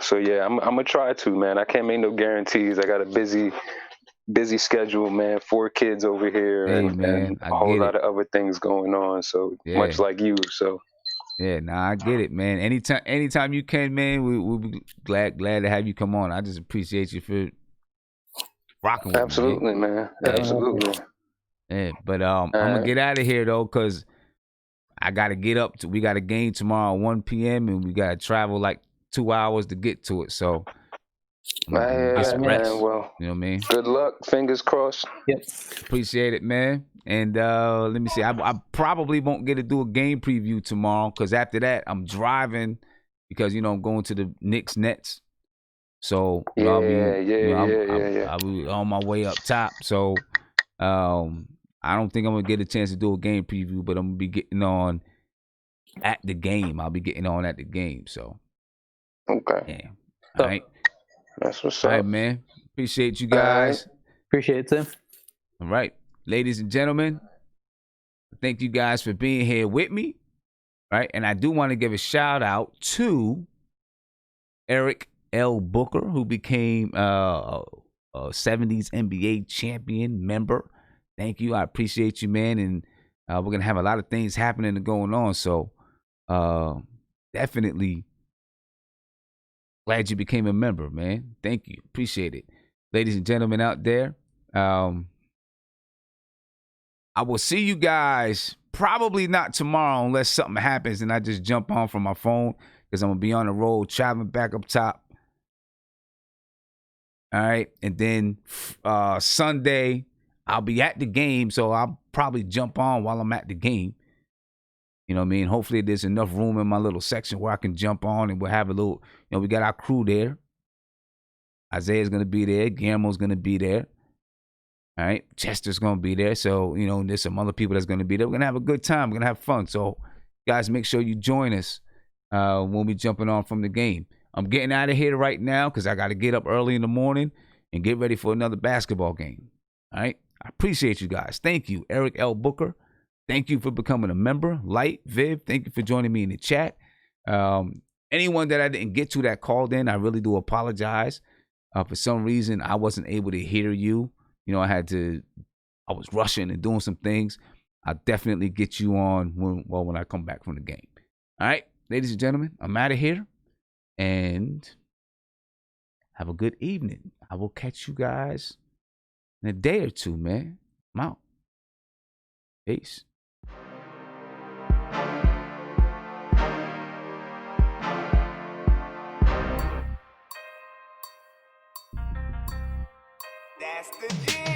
So yeah, I'm gonna try to, man. I can't make no guarantees. I got a busy schedule, man. 4 kids over here, and a whole lot of other things going on. So much like you. So yeah, I get it, man. Anytime you can, man, we'll be glad to have you come on. I just appreciate you for rocking with absolutely, me, man. Absolutely. Yeah, but I'm gonna get out of here though, cause I gotta get up. We got a game tomorrow at 1 p.m. and we gotta travel like 2 hours to get to it, so man, well, you know what I mean? Good luck, fingers crossed. Yep. Appreciate it, man. And let me see, I probably won't get to do a game preview tomorrow because after that I'm driving because I'm going to the Knicks Nets, so I'll be on my way up top, so I don't think I'm gonna get a chance to do a game preview, but I'm gonna be getting on at the game. I'll be getting on at the game, so. Okay. Yeah. All right. That's what's up. All right, man. Appreciate you guys. Appreciate it, Tim. All right. Ladies and gentlemen, thank you guys for being here with me. Right. And I do want to give a shout out to Eric L. Booker, who became a 70s NBA champion member. Thank you. I appreciate you, man. And we're going to have a lot of things happening and going on. So definitely glad you became a member, man. Thank you. Appreciate it. Ladies and gentlemen out there, I will see you guys probably not tomorrow unless something happens and I just jump on from my phone because I'm going to be on the road traveling back up top. All right. And then Sunday, I'll be at the game, so I'll probably jump on while I'm at the game. You know what I mean? Hopefully there's enough room in my little section where I can jump on and we'll have a little, we got our crew there. Isaiah's going to be there. Guillermo's going to be there. All right. Chester's going to be there. So, there's some other people that's going to be there. We're going to have a good time. We're going to have fun. So, guys, make sure you join us when we jumping on from the game. I'm getting out of here right now because I got to get up early in the morning and get ready for another basketball game. All right? I appreciate you guys. Thank you, Eric L. Booker. Thank you for becoming a member. Light, Viv, thank you for joining me in the chat. Anyone that I didn't get to that called in, I really do apologize. For some reason, I wasn't able to hear you. You know, I was rushing and doing some things. I'll definitely get you on when I come back from the game. All right, ladies and gentlemen, I'm out of here. And have a good evening. I will catch you guys in a day or two, man. I'm out. Peace. That's the G.